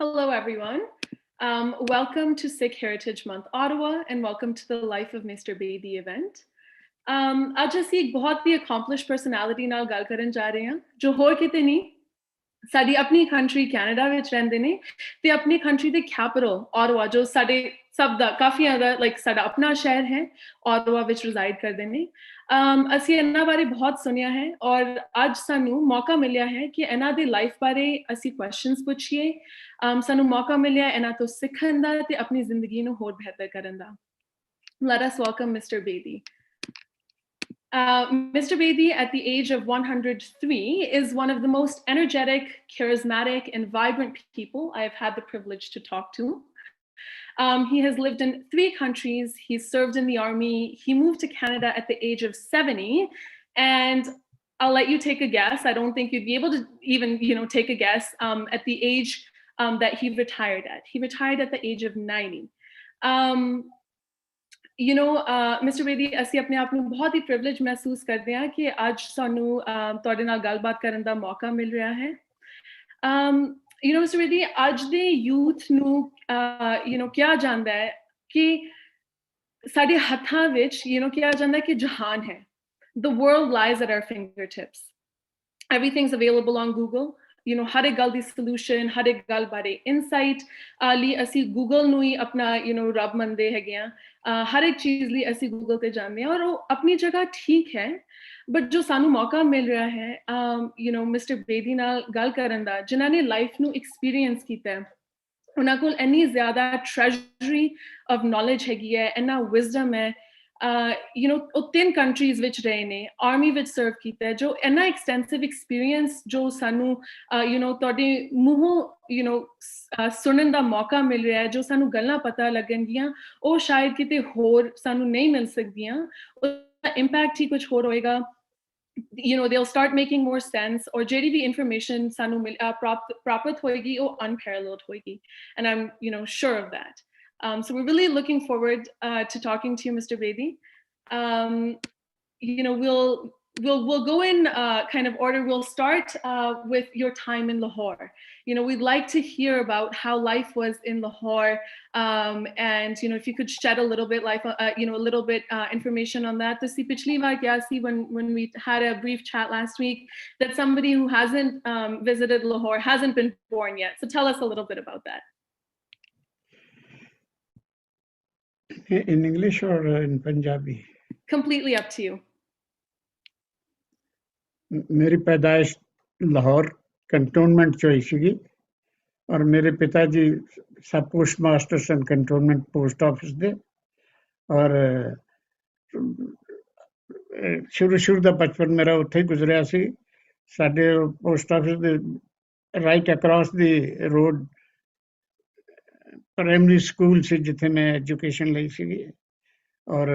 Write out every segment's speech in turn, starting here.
Hello, everyone. Welcome to Sikh Heritage Month, Ottawa, and welcome to the Life of Mr. Bedi event. ਅੱਜ ਅਸੀਂ ਇੱਕ ਬਹੁਤ ਹੀ accomplished personality ਨਾਲ ਗੱਲ ਕਰਨ ਜਾ ਰਹੇ ਹਾਂ, ਜੋ ਹੋਰ ਕਿਤੇ ਨਹੀਂ, ਸਾਡੀ ਆਪਣੀ ਕੰਟਰੀ ਕੈਨੇਡਾ ਵਿੱਚ ਰਹਿੰਦੇ ਨੇ ਤੇ ਆਪਣੀ ਕੰਟਰੀ ਦੇ ਕੈਪੀਟਲ ਆਟਾਵਾ ਜੋ ਸਾਡੇ ਸਭ ਦਾ ਕਾਫੀ ਜ਼ਿਆਦਾ ਲਾਈਕ ਸਾਡਾ ਆਪਣਾ ਸ਼ਹਿਰ ਹੈ ਆਟਾਵਾ ਵਿੱਚ ਰਿਜ਼ਾਈਡ ਕਰਦੇ ਨੇ ਅਸੀਂ ਇਹਨਾਂ ਬਾਰੇ ਬਹੁਤ ਸੁਣਿਆ ਹੈ ਔਰ ਅੱਜ ਸਾਨੂੰ ਮੌਕਾ ਮਿਲਿਆ ਹੈ ਕਿ ਇਹਨਾਂ ਦੀ ਲਾਈਫ ਬਾਰੇ ਅਸੀਂ ਕੁਐਸਚਨਸ ਪੁੱਛੀਏ ਸਾਨੂੰ ਮੌਕਾ ਮਿਲਿਆ ਇਹਨਾਂ ਤੋਂ ਸਿੱਖਣ ਦਾ ਤੇ ਆਪਣੀ ਜ਼ਿੰਦਗੀ ਨੂੰ ਹੋਰ ਬਿਹਤਰ ਕਰਨ ਦਾ Let us welcome Mr. Bedi. Mr. Bedi, at the age of 103, is one of the most energetic, charismatic, and vibrant people I have had the privilege to talk to. He has lived in 3 countries. He's served in the army. He moved to Canada at the age of 70. And I'll let you take a guess. I don't think you'd be able to even, take a guess at the age that he retired at. He retired at the age of 90. Mr. Bedi, ਅਸੀਂ ਆਪਣੇ ਆਪ ਨੂੰ ਬਹੁਤ ਹੀ privilege ਮਹਿਸੂਸ ਕਰਦੇ ਹਾਂ ਕਿ ਅੱਜ ਸਾਨੂੰ ਤੁਹਾਡੇ ਨਾਲ ਗੱਲਬਾਤ ਕਰਨ ਦਾ ਮੌਕਾ ਮਿਲ ਰਿਹਾ ਹੈ Mr. Bedi, ਅੱਜ ਦੇ ਯੂਥ ਨੂੰ ਕਿਹਾ ਜਾਂਦਾ ਹੈ ਕਿ ਸਾਡੇ ਹੱਥਾਂ ਵਿੱਚ ਕਿਹਾ ਜਾਂਦਾ ਹੈ ਕਿ ਜਹਾਨ ਹੈ The world lies at our fingertips. Everything's available on Google. ਹਰ ਇੱਕ ਗੱਲ ਦੀ ਸੋਲੂਸ਼ਨ ਹਰ ਇੱਕ ਗੱਲ ਬਾਰੇ ਇਨਸਾਈਟ ਲਈ ਅਸੀਂ ਗੂਗਲ ਨੂੰ ਹੀ ਆਪਣਾ ਰੱਬ ਮੰਨਦੇ ਹੈਗੇ ਆ ਹਰ ਇੱਕ ਚੀਜ਼ ਲਈ ਅਸੀਂ ਗੂਗਲ ਤੇ ਜਾਂਦੇ ਹਾਂ ਔਰ ਉਹ ਆਪਣੀ ਜਗ੍ਹਾ ਠੀਕ ਹੈ ਬਟ ਜੋ ਸਾਨੂੰ ਮੌਕਾ ਮਿਲ ਰਿਹਾ ਹੈ ਮਿਸਟਰ ਬੇਦੀ ਨਾਲ ਗੱਲ ਕਰਨ ਦਾ ਜਿਨ੍ਹਾਂ ਨੇ ਲਾਈਫ ਨੂੰ ਐਕਸਪੀਰੀਅੰਸ ਕੀਤਾ ਹੈ ਉਹਨਾਂ ਕੋਲ ਇੰਨੀ ਜ਼ਿਆਦਾ ਟ੍ਰੈਜਰੀ ਆਫ ਨੌਲੇਜ ਹੈਗੀ ਹੈ ਇੰਨਾ ਵਿਜ਼ਡਮ ਹੈ ਉਹ 3 ਕੰਟਰੀਜ਼ ਵਿੱਚ ਰਹੇ ਨੇ ਆਰਮੀ ਵਿੱਚ ਸਰਵ ਕੀਤਾ ਹੈ ਜੋ ਇੰਨਾ ਐਕਸਟੈਂਸਿਵ ਐਕਸਪੀਰੀਅੰਸ ਜੋ ਸਾਨੂੰ ਤੁਹਾਡੇ ਮੂੰਹੋਂ ਸੁਣਨ ਦਾ ਮੌਕਾ ਮਿਲ ਰਿਹਾ ਹੈ ਜੋ ਸਾਨੂੰ ਗੱਲਾਂ ਪਤਾ ਲੱਗਣਗੀਆਂ ਉਹ ਸ਼ਾਇਦ ਕਿਤੇ ਹੋਰ ਸਾਨੂੰ ਨਹੀਂ ਮਿਲ ਸਕਦੀਆਂ ਉਹਦਾ ਇੰਪੈਕਟ ਹੀ ਕੁਝ ਹੋਰ ਹੋਏਗਾ they'll start making more sense or ਜਿਹੜੀ ਵੀ information ਸਾਨੂੰ ਪ੍ਰਾਪਤ ਹੋਏਗੀ ਉਹ unparalleled ਹੋਏਗੀ and I'm sure of that So we're really looking forward to talking to you, Mr. Bedi. We'll go in kind of order. We'll start with your time in Lahore. We'd like to hear about how life was in Lahore, and if you could shed a little bit information on that. To see pichli baar kya si when we had a brief chat last week that somebody who hasn't visited Lahore hasn't been born yet. So tell us a little bit about that. In English or in Punjabi? Completely up to you. मेरी पैदाइश Lahore cantonment च होई सीगी और मेरे पिताजी सब post master सन cantonment post office दे और शुरू दा बचपन मेरा उत्थे ही गुजरिया सी साडे post office they right across the road primary school से जिथे मैं एजुकेशन ली सी और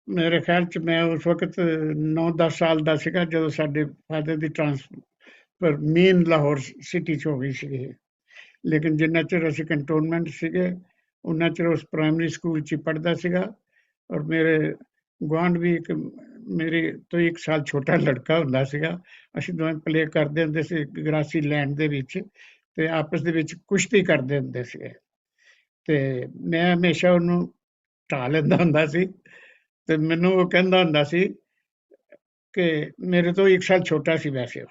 मेरे ख्याल च मैं उस वक्त 9-10 साल का सीगा जो साडे फादर दी ट्रांसफर मेन लाहौर सिटी च हो गई सी लेकिन जिन्ना चिर असीं कंटोनमेंट सीगे उन्ना चिर उस प्राइमरी स्कूल च पढ़दा सीगा और मेरे गुआंढ भी एक मेरे तो 1 साल छोटा लड़का हुंदा सीगा असीं दोवें प्ले करदे हुंदे सी ग्रासी लैंड दे विच ਤੇ ਆਪਸ ਦੇ ਵਿੱਚ ਕੁਸ਼ਤੀ ਕਰਦੇ ਹੁੰਦੇ ਸੀ ਤੇ ਮੈਂ ਹਮੇਸ਼ਾ ਉਹਨੂੰ ਢਾ ਲੈਂਦਾ ਹੁੰਦਾ ਸੀ ਤੇ ਮੈਨੂੰ ਉਹ ਕਹਿੰਦਾ ਹੁੰਦਾ ਸੀ ਕਿ ਮੇਰੇ ਤੋਂ 1 ਸਾਲ ਛੋਟਾ ਸੀ ਵੈਸੇ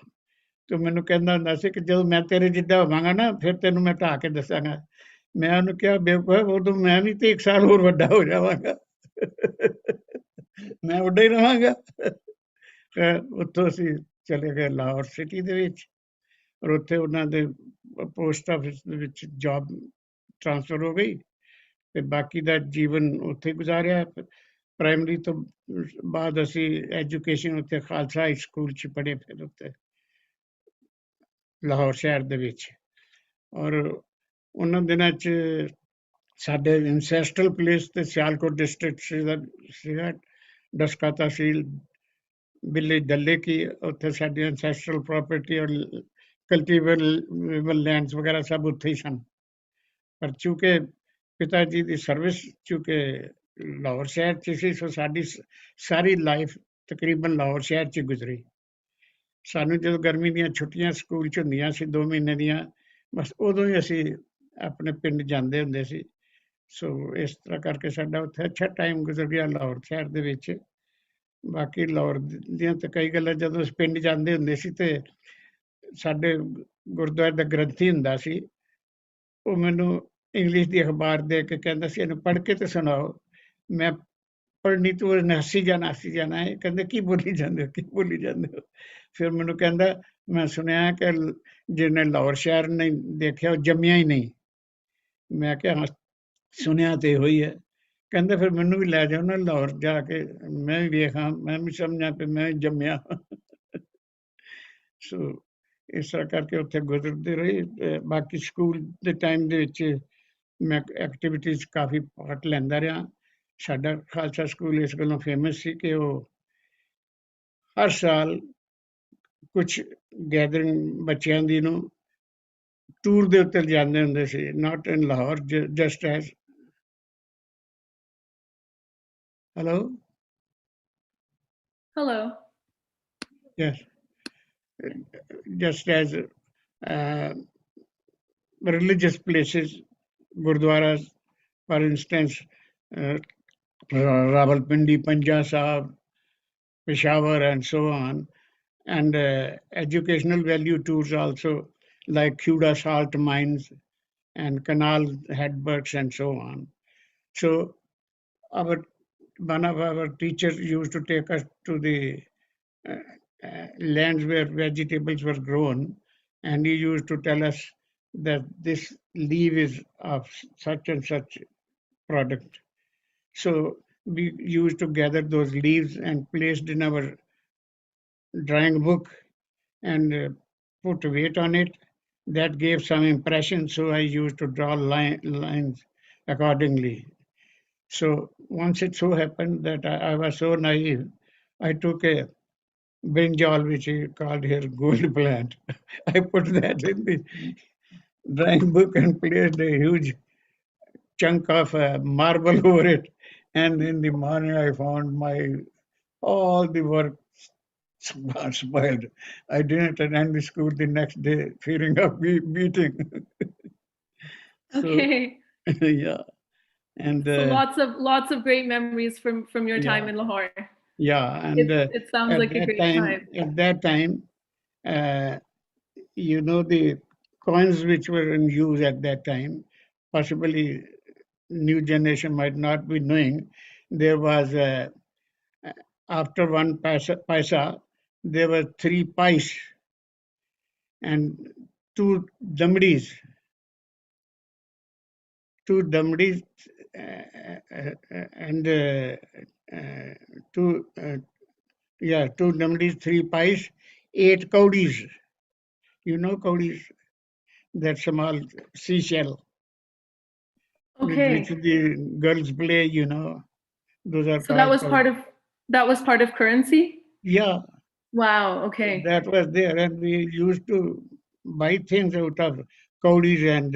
ਤੇ ਮੈਨੂੰ ਕਹਿੰਦਾ ਹੁੰਦਾ ਸੀ ਕਿ ਜਦੋਂ ਮੈਂ ਤੇਰੇ ਜਿੱਡਾ ਹੋਵਾਂਗਾ ਨਾ ਫਿਰ ਤੈਨੂੰ ਮੈਂ ਢਾ ਕੇ ਦੱਸਾਂਗਾ ਮੈਂ ਉਹਨੂੰ ਕਿਹਾ ਬੇਵਕੂਫ ਉਦੋਂ ਮੈਂ ਵੀ ਤੇ 1 ਸਾਲ ਹੋਰ ਵੱਡਾ ਹੋ ਜਾਵਾਂਗਾ ਮੈਂ ਵੱਡਾ ਹੀ ਰਹਾਂਗਾ ਉੱਥੋਂ ਅਸੀਂ ਚਲੇ ਗਏ ਲਾਹੌਰ ਸਿਟੀ ਦੇ ਵਿੱਚ ਔਰ ਉੱਥੇ ਉਹਨਾਂ ਦੇ पोस्ट ऑफिस जॉब ट्रांसफर हो गई ते बाकी दा जीवन उत्थे गुजारिया प्राइमरी तो बाद असी एजुकेशन उत्थे खालसा हाई स्कूल च पढ़े फिर उत्थे लाहौर शहर दे विच और उन्हां दिनां च साडे इंसेस्ट्रल प्लेस ते सियालकोट डिस्ट्रिक्ट सीगा डस्का तहसील विलेज डल्ले की उत्थे साडी इंसेस्ट्रल प्रॉपर्टी और कल्टीवेबल लैंड्स वगैरह सब उत्थे ही सन पर चूंकि पिताजी की सर्विस चूंकि लाहौर शहर च सी सो साडी सारी लाइफ तकरीबन लाहौर शहर च गुजरी सानू जो गर्मी दी छुट्टियां स्कूल च हुंदियां सी 2 महीने दियां ਬਸ ਉਦੋਂ ਹੀ ਅਸੀਂ ਆਪਣੇ ਪਿੰਡ ਜਾਂਦੇ ਹੁੰਦੇ ਸੀ। ਸੋ ਇਸ ਤਰ੍ਹਾਂ ਕਰਕੇ ਸਾਡਾ ਉੱਥੇ ਅੱਛਾ ਟਾਈਮ ਗੁਜ਼ਰ ਗਿਆ ਲਾਹੌਰ ਸ਼ਹਿਰ ਦੇ ਵਿੱਚ। ਬਾਕੀ ਲਾਹੌਰ ਦੀਆਂ ਤਾਂ ਕਈ ਗੱਲਾਂ, ਜਦੋਂ ਅਸੀਂ ਪਿੰਡ ਜਾਂਦੇ ਹੁੰਦੇ ਸੀ ਤੇ ਸਾਡੇ ਗੁਰਦੁਆਰੇ ਦਾ ਗ੍ਰੰਥੀ ਹੁੰਦਾ ਸੀ, ਉਹ ਮੈਨੂੰ ਇੰਗਲਿਸ਼ ਦੀ ਅਖਬਾਰ ਦੇ ਕੇ ਕਹਿੰਦਾ ਸੀ, ਇਹਨੂੰ ਪੜ੍ਹ ਕੇ ਤੇ ਸੁਣਾਓ। ਮੈਂ ਪੜ੍ਹਨੀ ਤੋਂ ਉਹਨੇ ਹੱਸੀ ਜਾਣਾ ਹੈ, ਕਹਿੰਦੇ ਕੀ ਬੋਲੀ ਜਾਂਦੇ ਹੋ, ਕੀ ਬੋਲੀ ਜਾਂਦੇ ਹੋ। ਫਿਰ ਮੈਨੂੰ ਕਹਿੰਦਾ, ਮੈਂ ਸੁਣਿਆ ਕਿ ਜਿਹਨੇ ਲਾਹੌਰ ਸ਼ਹਿਰ ਨਹੀਂ ਦੇਖਿਆ ਉਹ ਜੰਮਿਆ ਹੀ ਨਹੀਂ। ਮੈਂ ਕਿਹਾ ਹਾਂ, ਸੁਣਿਆ ਤੇ ਇਹੋ ਹੀ ਹੈ। ਕਹਿੰਦੇ ਫਿਰ ਮੈਨੂੰ ਵੀ ਲੈ ਜਾਓ ਨਾ ਲਾਹੌਰ, ਜਾ ਕੇ ਮੈਂ ਵੀ ਵੇਖਾਂ, ਮੈਂ ਵੀ ਸਮਝਾਂ ਕਿ ਮੈਂ ਵੀ ਜੰਮਿਆ। ਸੋ ਇਸ ਤਰ੍ਹਾਂ ਕਰਕੇ ਉੱਥੇ ਗੁਜ਼ਰਦੇ ਰਹੇ। ਬਾਕੀ ਸਕੂਲ ਦੇ ਟਾਈਮ ਦੇ ਵਿੱਚ ਮੈਂ ਐਕਟੀਵਿਟੀਜ਼ ਕਾਫੀ ਪਾਰਟ ਲੈਂਦਾ ਰਿਹਾ। ਸਾਡਾ ਖਾਲਸਾ ਸਕੂਲ ਇਸ ਗੱਲੋਂ ਫੇਮਸ ਸੀ ਕਿ ਉਹ ਹਰ ਸਾਲ ਕੁਝ ਗੈਦਰਿੰਗ ਬੱਚਿਆਂ ਦੀ ਨੂੰ ਟੂਰ ਦੇ ਉੱਤੇ ਜਾਂਦੇ ਹੁੰਦੇ ਸੀ, not in Lahore, just as hello Hello. yes just as religious places, gurdwaras, for instance, uh, Rawalpindi, Panja Sahib, Peshawar, and so on, and educational value tours also, like Khuda salt mines and canal headworks and so on. So our one of our teachers used to take us to the uh, lands where vegetables were grown, and he used to tell us that this leaf is of such and such product. So we used to gather those leaves and placed in our drawing book and put weight on it. That gave some impression, so I used to draw lines accordingly. So once it so happened that I was so naive, I took a brinjal, which he called here gold plant. I put that in the drawing book and placed a huge chunk of marble over it. And in the morning, I found my all the work spoiled. I didn't attend the school the next day, fearing of beating. So Okay. yeah, and So lots of great memories from your time yeah, in Lahore. yeah, and It sounds like a great time. at that time, uh, the coins which were in use at that time, possibly new generation might not be knowing. There was after one paisa, there were three pies and two damdis, two damdis, and uh, two two damdis, three pies, eight cowdies. You know cowdies, that small seashell with which Okay. the girls play. Those are So that called was cowdies. part of currency? Yeah, Wow, okay. that was there, and we used to buy things out of cowdies and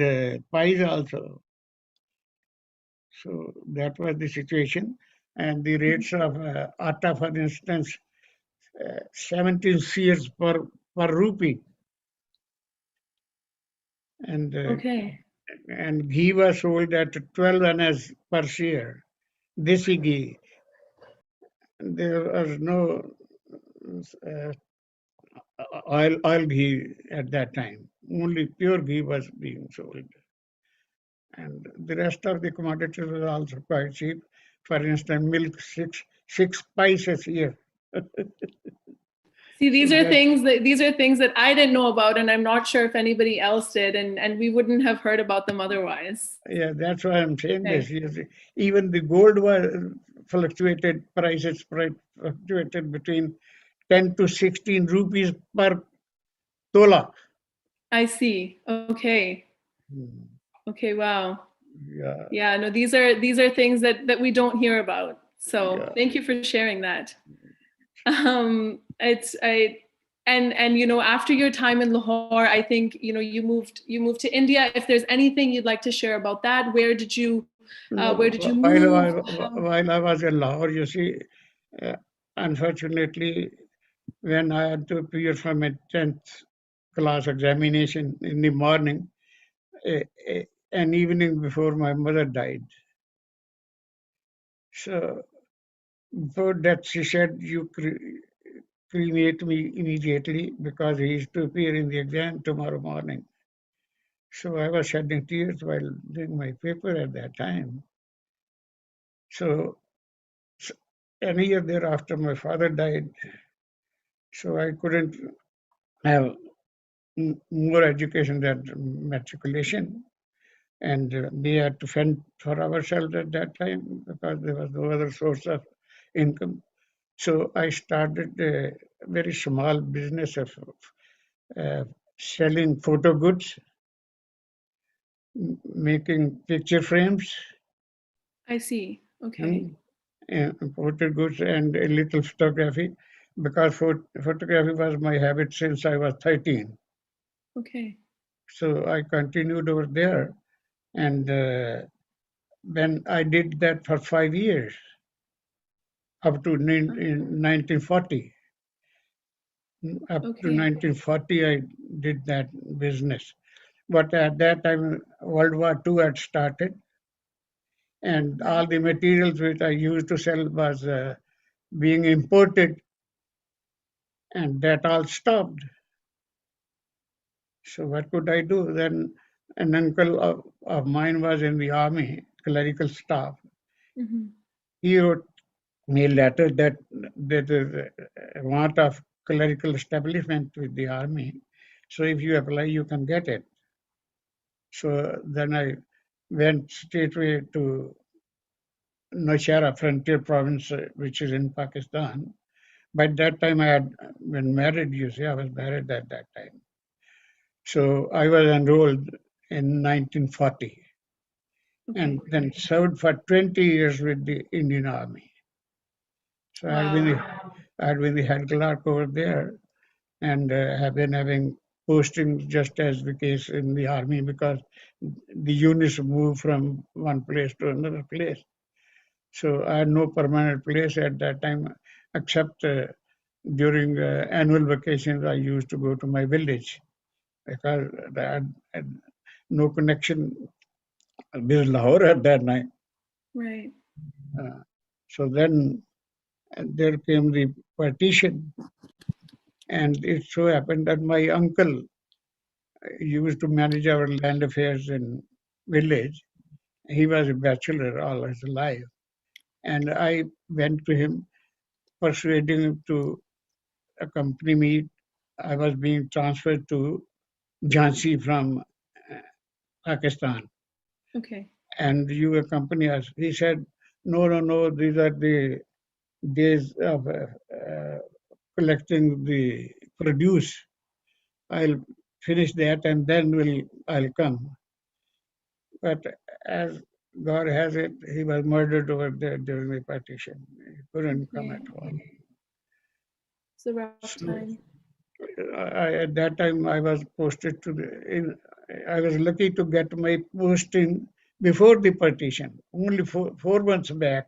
pies also. So that was the situation. And the rates of atta, for instance, 17 seers per rupee, and Okay. ghee was sold at 12 annas per seer. Desi ghee. There was no uh, oil ghee at that time. Only pure ghee was being sold. And the rest of the commodities were also quite cheap. For instance, milk, six spices here. See, So that, these are things that I didn't know about, and I'm not sure if anybody else did, and we wouldn't have heard about them otherwise. yeah, that's why I'm saying this. Okay. Yes, even the gold was prices fluctuated between 10 to 16 rupees per tola. I see. Okay. Hmm. Okay, wow. Yeah, Yeah, no, these are things that we don't hear about. So yeah. thank you for sharing that. It's I and after your time in Lahore, I think you moved to India. If there's anything you'd like to share about that, No, where did you move? while I was in Lahore, you see, uh, unfortunately, when I had to appear for my 10th class examination in the morning, an evening before my mother died. So before that, she said, "You cremate me immediately because he is to appear in the exam tomorrow morning." So I was shedding tears while doing my paper at that time. So a year thereafter, my father died. So I couldn't have more education than matriculation. And we had to fend for ourselves at that time because there was no other source of income. So I started a very small business of selling photo goods, making picture frames, I see. Okay. photo goods, and a little photography, because photography was my habit since I was 13. Okay. So I continued over there, and when I did that for 5 years, up to in 1940. Up to Okay. 1940, I did that business. But at that time, World War II had started, and all the materials which I used to sell was being imported, and that all stopped. So what could I do? Then an uncle of mine was in the army, clerical staff. Mm-hmm. He wrote me a letter that there is a want of clerical establishment with the army. So if you apply, you can get it. So then I went straightway to Nowshera frontier province, which is in Pakistan. By that time, I had been married, you see, I was married at that time. So I was enrolled in 1940 Okay. and then served for 20 years with the Indian Army. So I had been the head clerk over there and have been having postings just as the case in the army because the units move from one place to another place. So I had no permanent place at that time, except during annual vacations, I used to go to my village because I had no connection with Lahore at that time. Right. Uh, so then there came the partition, and it so happened that my uncle used to manage our land affairs in village. He was a bachelor all his life, and I went to him, persuading him to accompany me. I was being transferred to Jhansi from Pakistan, Okay. and you accompany us. He said, "No, no, no. These are the days of collecting the produce. I'll finish that, and then I'll come." But as God has it, he was murdered over there during the partition. He couldn't come Okay. at all. It's a rough So time. at that time, I was posted to I was lucky to get my posting before the partition, only 4 months back,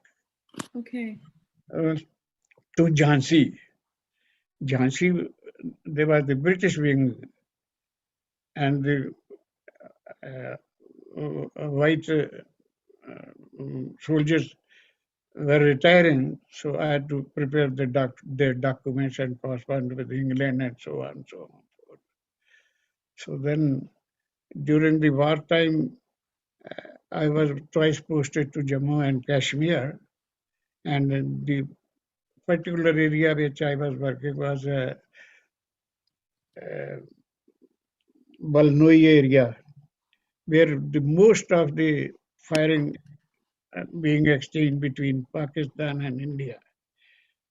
Okay. uh, to Jhansi. Jhansi, there was the British wing and the uh, white soldiers were retiring, so I had to prepare their documents and correspond with England and so on and so on. So then, during the wartime, I was twice posted to Jammu and Kashmir, and in the particular area which I was working was Balnoi area, where the most of the firing being exchanged between Pakistan and India.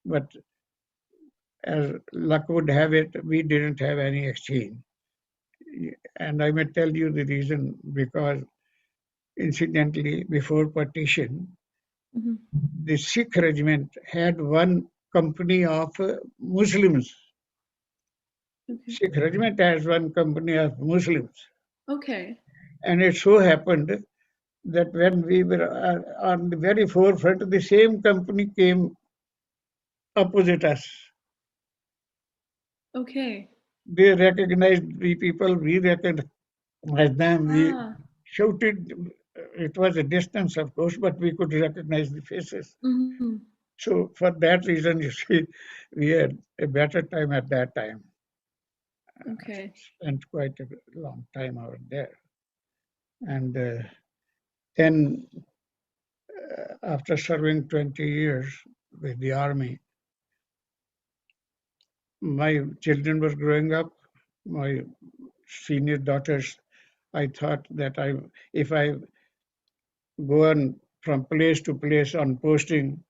But as luck would have it, we didn't have any exchange. And I may tell you the reason because, incidentally, before partition, Mm-hmm. the Sikh regiment had one company of Muslims. Okay. Sikh regiment has one company of Muslims. Okay. And it so happened that when we were on the very forefront, the same company came opposite us. Okay. They recognized the people, we recognized. As them, we Ah. shouted. It was a distance, of course, but we could recognize the faces. Mhm. So for that reason, you see, we had a better time at that time. Okay. Spent quite a long time over there. And then, after serving 20 years with the army, my children were growing up. My senior daughters, I thought that if I go on from place to place on posting,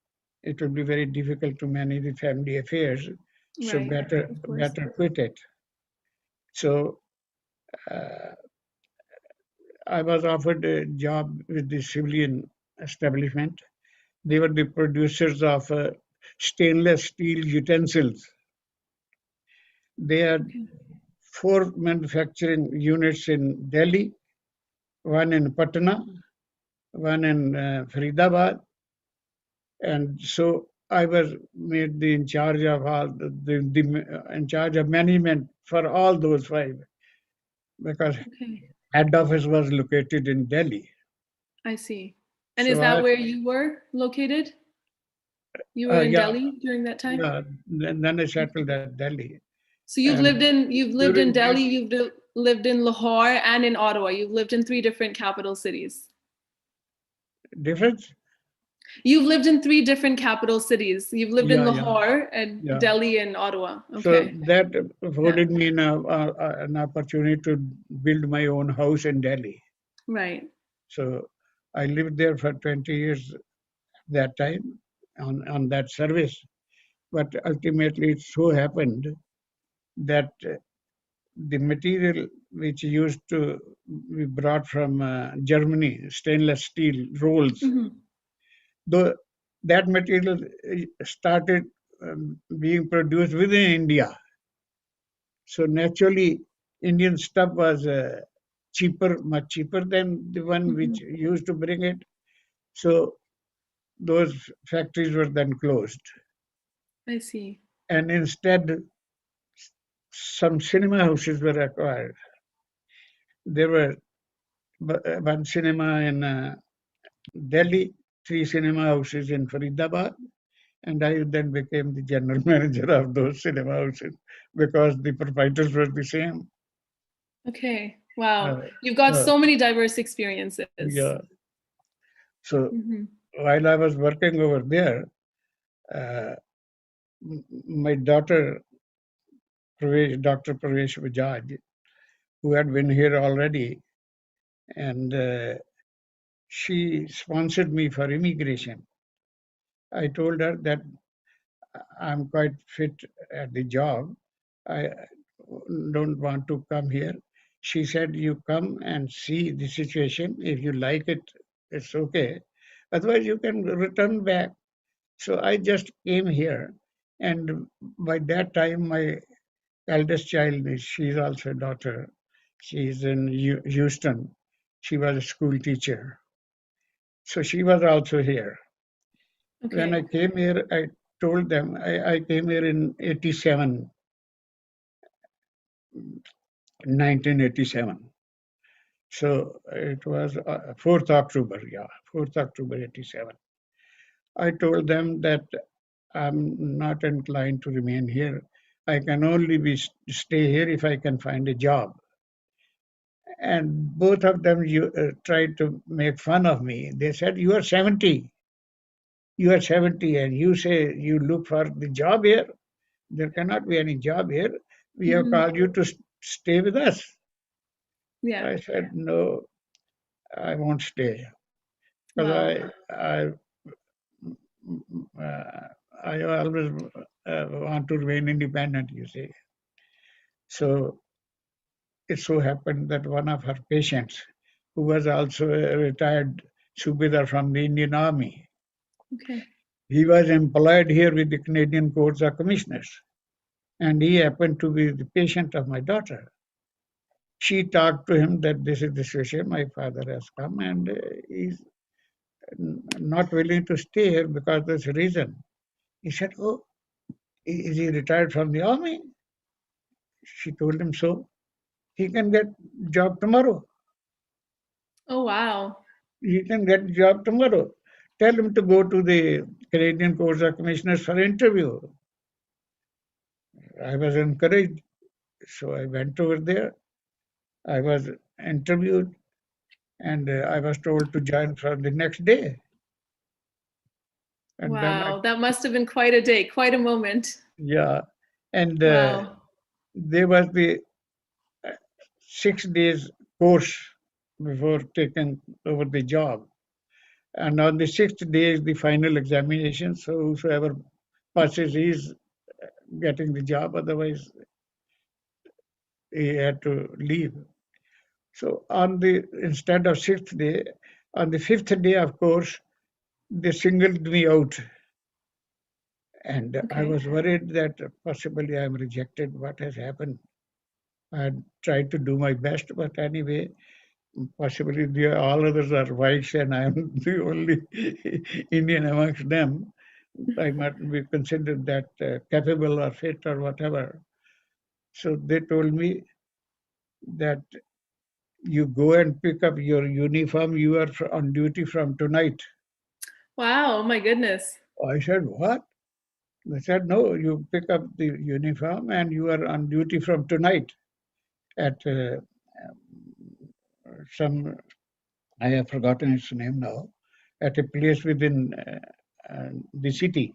it will be very difficult to manage the family affairs. So Right. better, Of course. better quit it. So uh, I was offered a job with the civilian establishment. They were the producers of stainless steel utensils. They had Okay. 4 manufacturing units in Delhi, one in Patna, one in Faridabad, and so I was made the in charge of all in charge of management for all those 5 because Okay. head office was located in Delhi. I see. And is So that where you were located? You were in yeah, Delhi during that time? yeah. Then I settled Okay. at Delhi, So and you've lived in during Delhi, this lived in Lahore and in Ottawa. You've lived in 3 different capital cities. difference, You've lived in 3 different capital cities. You've lived in yeah, yeah, Lahore and yeah. Delhi and Ottawa. So Okay. that Yeah. afforded me an opportunity to build my own house in Delhi. Right. So I lived there for 20 years that time on that service. But ultimately, it so happened that the material which used to be brought from Germany, stainless steel rolls, Hmm. though that material started being produced within India. So naturally, Indian stuff was cheaper, much cheaper than the one which Hmm. used to bring it. So those factories were then closed. I see. And instead, some cinema houses were acquired. There were one cinema in Delhi, 3 cinema houses in Faridabad, and I then became the general manager of those cinema houses because the proprietors were the same. Okay. Wow. Uh, You've got uh, so many diverse experiences. yeah. So Hmm. while I was working over there, uh, my daughter, Dr. Pravesh Bajaj, who had been here already, and she sponsored me for immigration. I told her that I'm quite fit at the job. I don't want to come here. She said, "You come and see the situation. If you like it, it's okay. Otherwise, you can return back." So I just came here. And by that time, my eldest child, she's also a daughter. She's in Houston. She was a school teacher. So she was also here. When I Okay. came here, I told them I came here in 87, 1987. So it was 4th October, yeah, 4th October 87. I told them that I'm not inclined to remain here. I can only stay here if I can find a job. And both of them tried to make fun of me. They said, "You are 70. You are 70, and you say you look for the job here. There cannot be any job here. We have Hmm. called you to stay with us." Yeah. I said, "No, I won't stay because Wow. uh, I always want to remain independent, you see." So it so happened that one of her patients, who was also a retired Subedar from the Indian Army, Okay. he was employed here with the Canadian Courts of Commissioners, and he happened to be the patient of my daughter. She talked to him that this is the situation, my father has come, and he's not willing to stay here because there's a reason. He said, "Oh, is he retired from the army?" She told him so. he can get job tomorrow. Oh, wow. He can get job tomorrow. Tell him to go to the Canadian Court of Commissioners for interview. I was encouraged, so I went over there. I was interviewed, and I was told to join from the next day. And then, Wow, that must have been quite a day, quite a moment. yeah, and Wow. there was the 6 days course before taking over the job. And on the sixth day is the final examination. So whosoever passes, he's getting the job. Otherwise, he had to leave. So instead of sixth day, on the fifth day, of course, they singled me out. And I Okay. was worried that possibly I'm rejected. What has happened? I tried to do my best, but anyway, possibly all others are whites and I'm the only Indian amongst them. I might be considered that capable or fit or whatever. So they told me that you go and pick up your uniform. You are on duty from tonight. Wow, oh my goodness. I said, what? They said, no, you pick up the uniform and you are on duty from tonight at some, I have forgotten its name now, at a place within the city.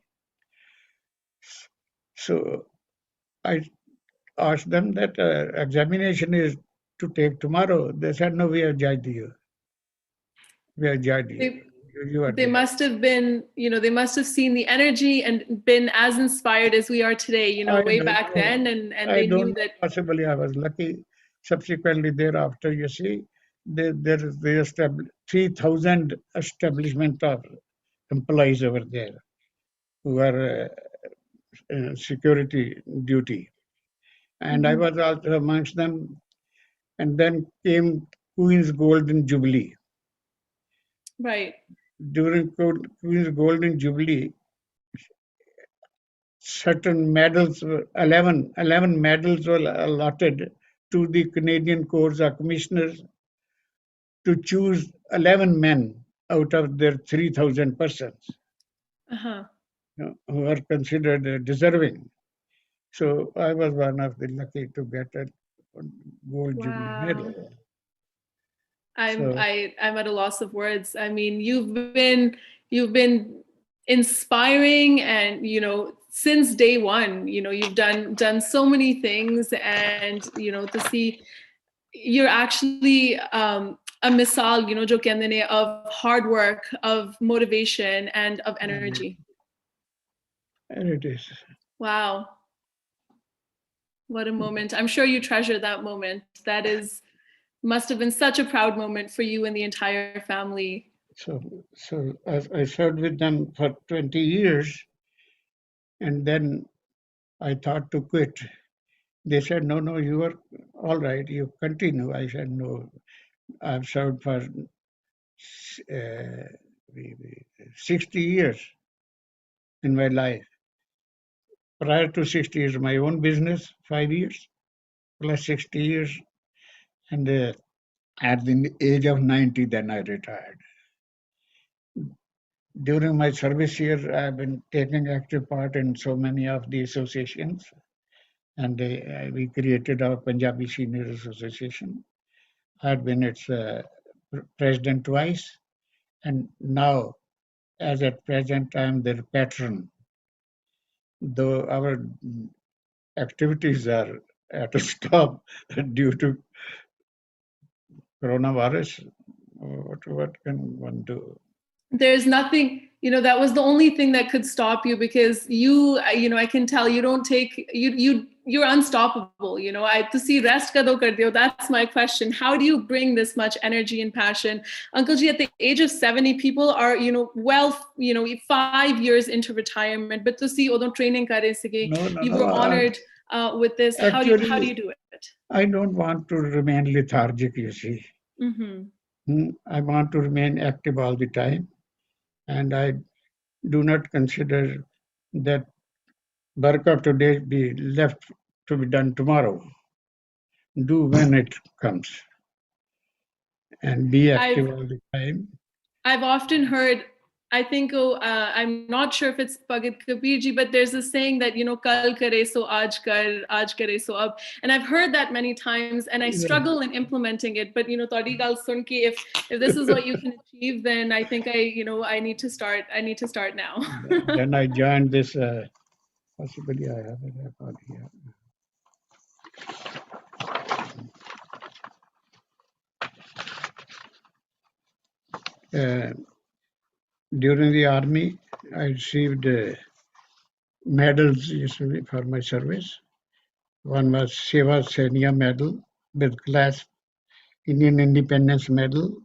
So I asked them that examination is to take tomorrow. They said, no, we have judged you. We have judged you. You are They there. must have been, they must have seen the energy and been as inspired as we are today, I way don't back know. then. And I they don't knew know. that. Possibly I was lucky. Subsequently, thereafter, you see, there is the 3,000 establishment of employees over there who are security duty. And I was also amongst them. And then came Queen's Golden Jubilee. Right. During Queen's Golden Jubilee, certain medals, 11 medals were allotted to the Canadian Courts of Commissioners to choose 11 men out of their 3,000 persons Uh-huh. who are considered deserving. So I was one of the lucky to get a Gold Jubilee Wow. medal. So I'm at a loss of words. I mean, you've been inspiring, and since day one, you've done so many things, and to see you're actually a misal, jo kehte ne, of hard work, of motivation, and of energy. and it is. Wow, what a moment. I'm sure you treasure that moment. That must have been such a proud moment for you and the entire family. So as I served with them for 20 years, and then I thought to quit. They said, no, no, you are all right, you continue. I said, no, I've served for 60 years in my life. Prior to 60 years, my own business, 5 years, plus 60 years. And at the age of 90, then I retired. During my service here, I've been taking active part in so many of the associations. And we created our Punjabi Seniors Association. I've been its president twice. And now, as at present, I'm their patron. Though our activities are at a stop due to coronavirus, what can one do? There's nothing, that was the only thing that could stop you, because I can tell you don't take, you're unstoppable. I to see rest kado karte ho, that's my question. How do you bring this much energy and passion? Uncle Ji, at the age of 70, people are, 5 years into retirement, but to see odon training kar rahe sige, No, no, you no. were honored with this. How do Actually, you do it? I don't want to remain lethargic, you see. I want to remain active all the time. And I do not consider that work of today be left to be done tomorrow. do when it comes, and be active all the time. I've often heard, I think, I'm not sure if it's Bhagat Kabir ji, but there's a saying that, kal kare so aaj kare so ab. And I've heard that many times and I struggle in implementing it. But, todi gal sun ke, if this is what you can achieve, then I think I need to start now. Then I joined this, possibly I have a record here. During the army, I received medals usually for my service. One was Seva Sainya Medal with clasp, Indian Independence Medal,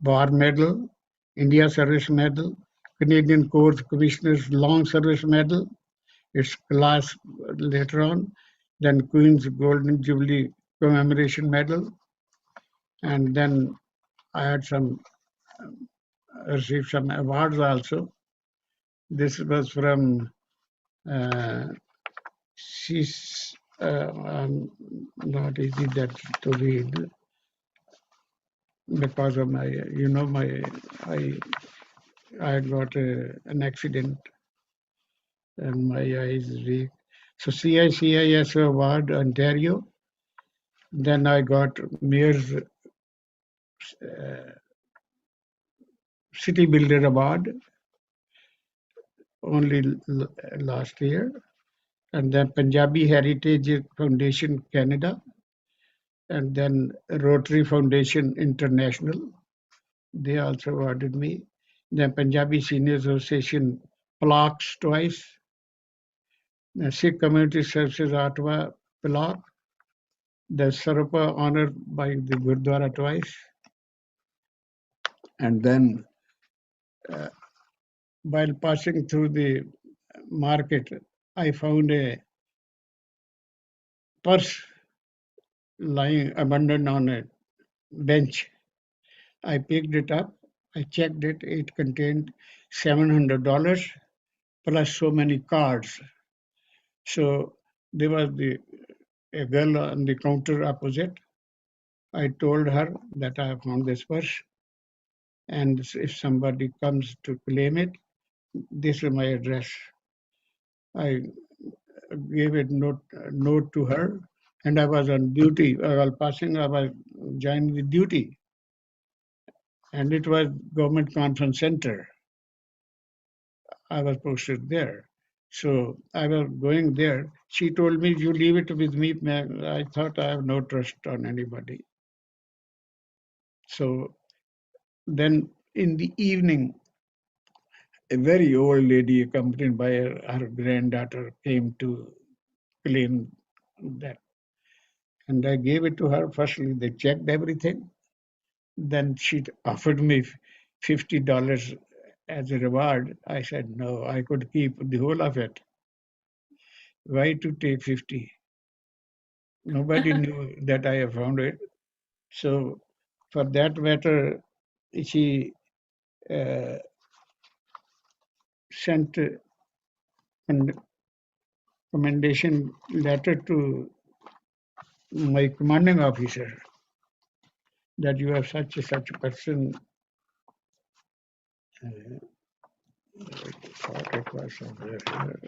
War Medal, India Service Medal, Canadian Corps Commissioners Long Service Medal, its class later on, then Queen's Golden Jubilee Commemoration Medal, and then I had received some awards also. This was from she's not easy that to read because of my, I got an accident and my eyes weak. So CICIS award Ontario. Then I got Mayor's City Builder Award only last year. And then Punjabi Heritage Foundation Canada. And then Rotary Foundation International. They also awarded me. Then Punjabi Senior Association plaques twice. The Sikh Community Services Ottawa plaque. The Sarapa honored by the Gurdwara twice. And then while passing through the market, I found a purse lying abandoned on a bench. I picked it up. I checked it. It contained $700 plus so many cards. So there was a girl on the counter opposite. I told her that I found this purse, and if somebody comes to claim it, this is my address. I gave a note to her, and I was on duty. While passing, I was joining the duty, and it was Government Conference Center. I was posted there. So I was going there. She told me, "You leave it with me." I thought I have no trust on anybody. So then in the evening, a very old lady accompanied by her granddaughter came to claim that. And I gave it to her. Firstly, they checked everything. Then she offered me $50 as a reward. I said, no, I could keep the whole of it. Why to take 50? Nobody knew that I have found it. So for that matter, she sent a commendation letter to my commanding officer that you have such a person. Thought it was somewhere here.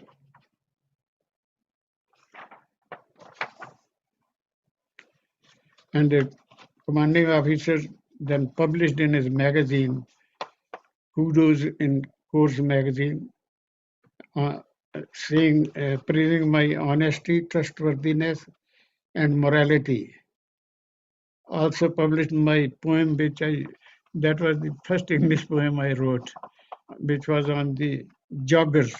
And the commanding officer then published in his magazine, Kudos in Course magazine, saying, praising my honesty, trustworthiness, and morality. Also published my poem, that was the first English poem I wrote, which was on the joggers.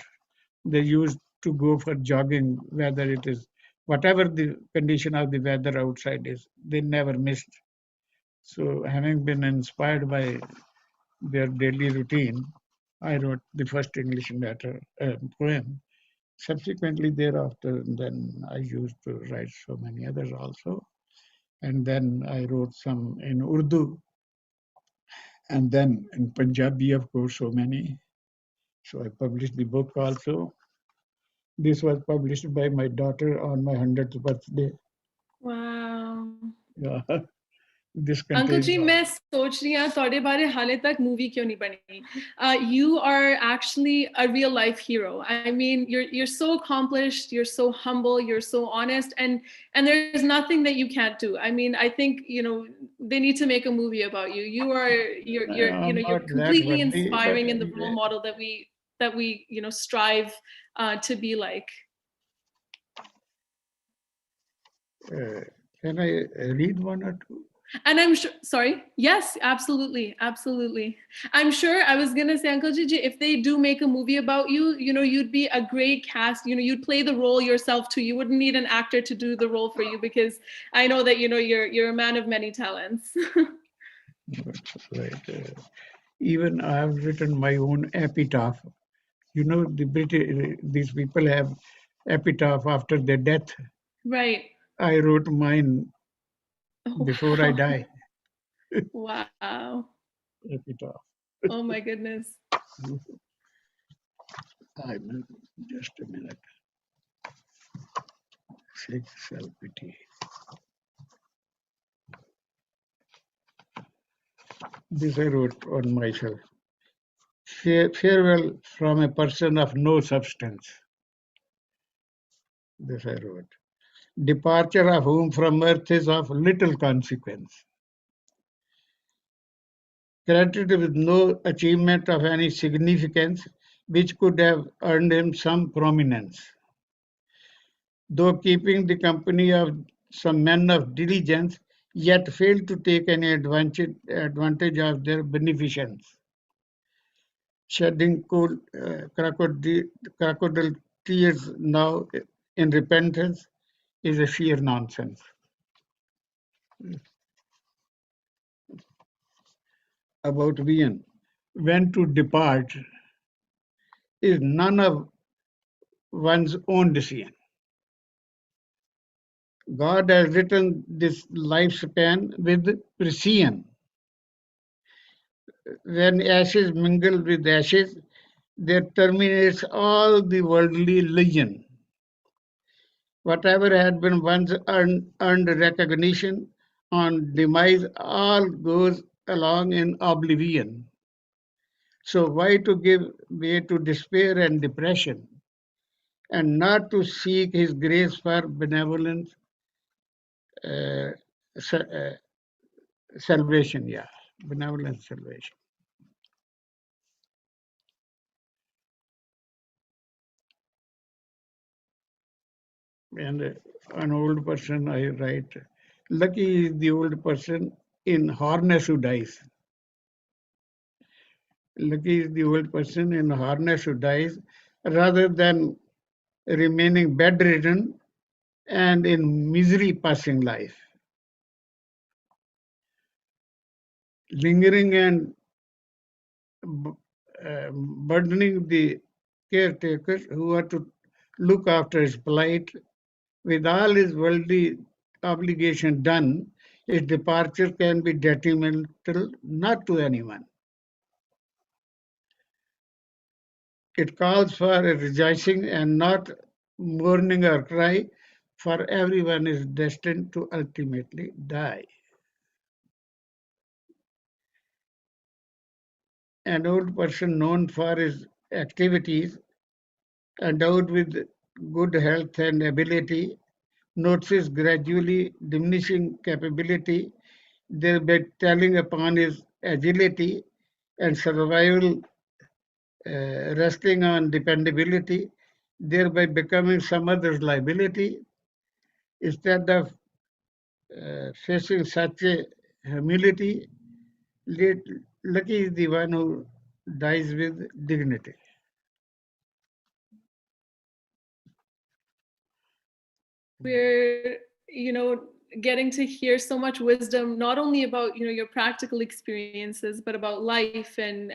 They used to go for jogging, whether it is whatever the condition of the weather outside is, they never missed. So having been inspired by their daily routine, I wrote the first English poem. Subsequently thereafter, then I used to write so many others also. And then I wrote some in Urdu, and then in Punjabi, of course, so many. So I published the book also. This was published by my daughter on my 100th birthday. Wow. Yeah, this Uncle contains. जी मैं सोच रही हूँ थोड़े बारे हाले तक movie क्यों नहीं बनी? You are actually a real life hero. I mean, you're so accomplished, you're so humble, you're so honest, and there's nothing that you can't do. I mean, I think they need to make a movie about you. I'm You're not that completely worthy, but inspiring and the role model that we strive to be like. can I read one or two? And I'm sure, sorry, yes, absolutely, absolutely. I'm sure I was gonna say, Uncle Gigi, if they do make a movie about you, you'd be a great cast. You'd play the role yourself too. You wouldn't need an actor to do the role for you because I know that you're a man of many talents. Right. Even I have written my own epitaph. The British, these people have epitaph after their death. Right. I wrote mine Oh, before I wow. die. Wow. Epitaph. Oh my goodness. Just a minute. Sikh self-pity. This I wrote on myself. Farewell from a person of no substance. This I wrote. Departure of whom from earth is of little consequence. Credited with no achievement of any significance which could have earned him some prominence. Though keeping the company of some men of diligence, yet failed to take any advantage of their beneficence. Shedding cold crocodile tears now in repentance is a sheer nonsense. About Vian, when to depart is none of one's own decision. God has written this lifespan with precision. When ashes mingle with ashes, there terminates all the worldly illusion. Whatever had been once earned recognition, on demise all goes along in oblivion. So why to give way to despair and depression, and not to seek His grace for benevolence, uh, salvation? Yeah, benevolent salvation. And an old person, I write, lucky is the old person in harness who dies. Lucky is the old person in harness who dies rather than remaining bedridden and in misery passing life. Lingering and burdening the caretakers who are to look after his plight. With all his worldly obligation done, his departure can be detrimental not to anyone. It calls for a rejoicing and not mourning or cry, for everyone is destined to ultimately die. An old person known for his activities, endowed with good health and ability, notices gradually diminishing capability, thereby telling upon his agility and survival, resting on dependability, thereby becoming some other's liability. Instead of facing such a humility, lucky is the one who dies with dignity. We're getting to hear so much wisdom, not only about your practical experiences, but about life, and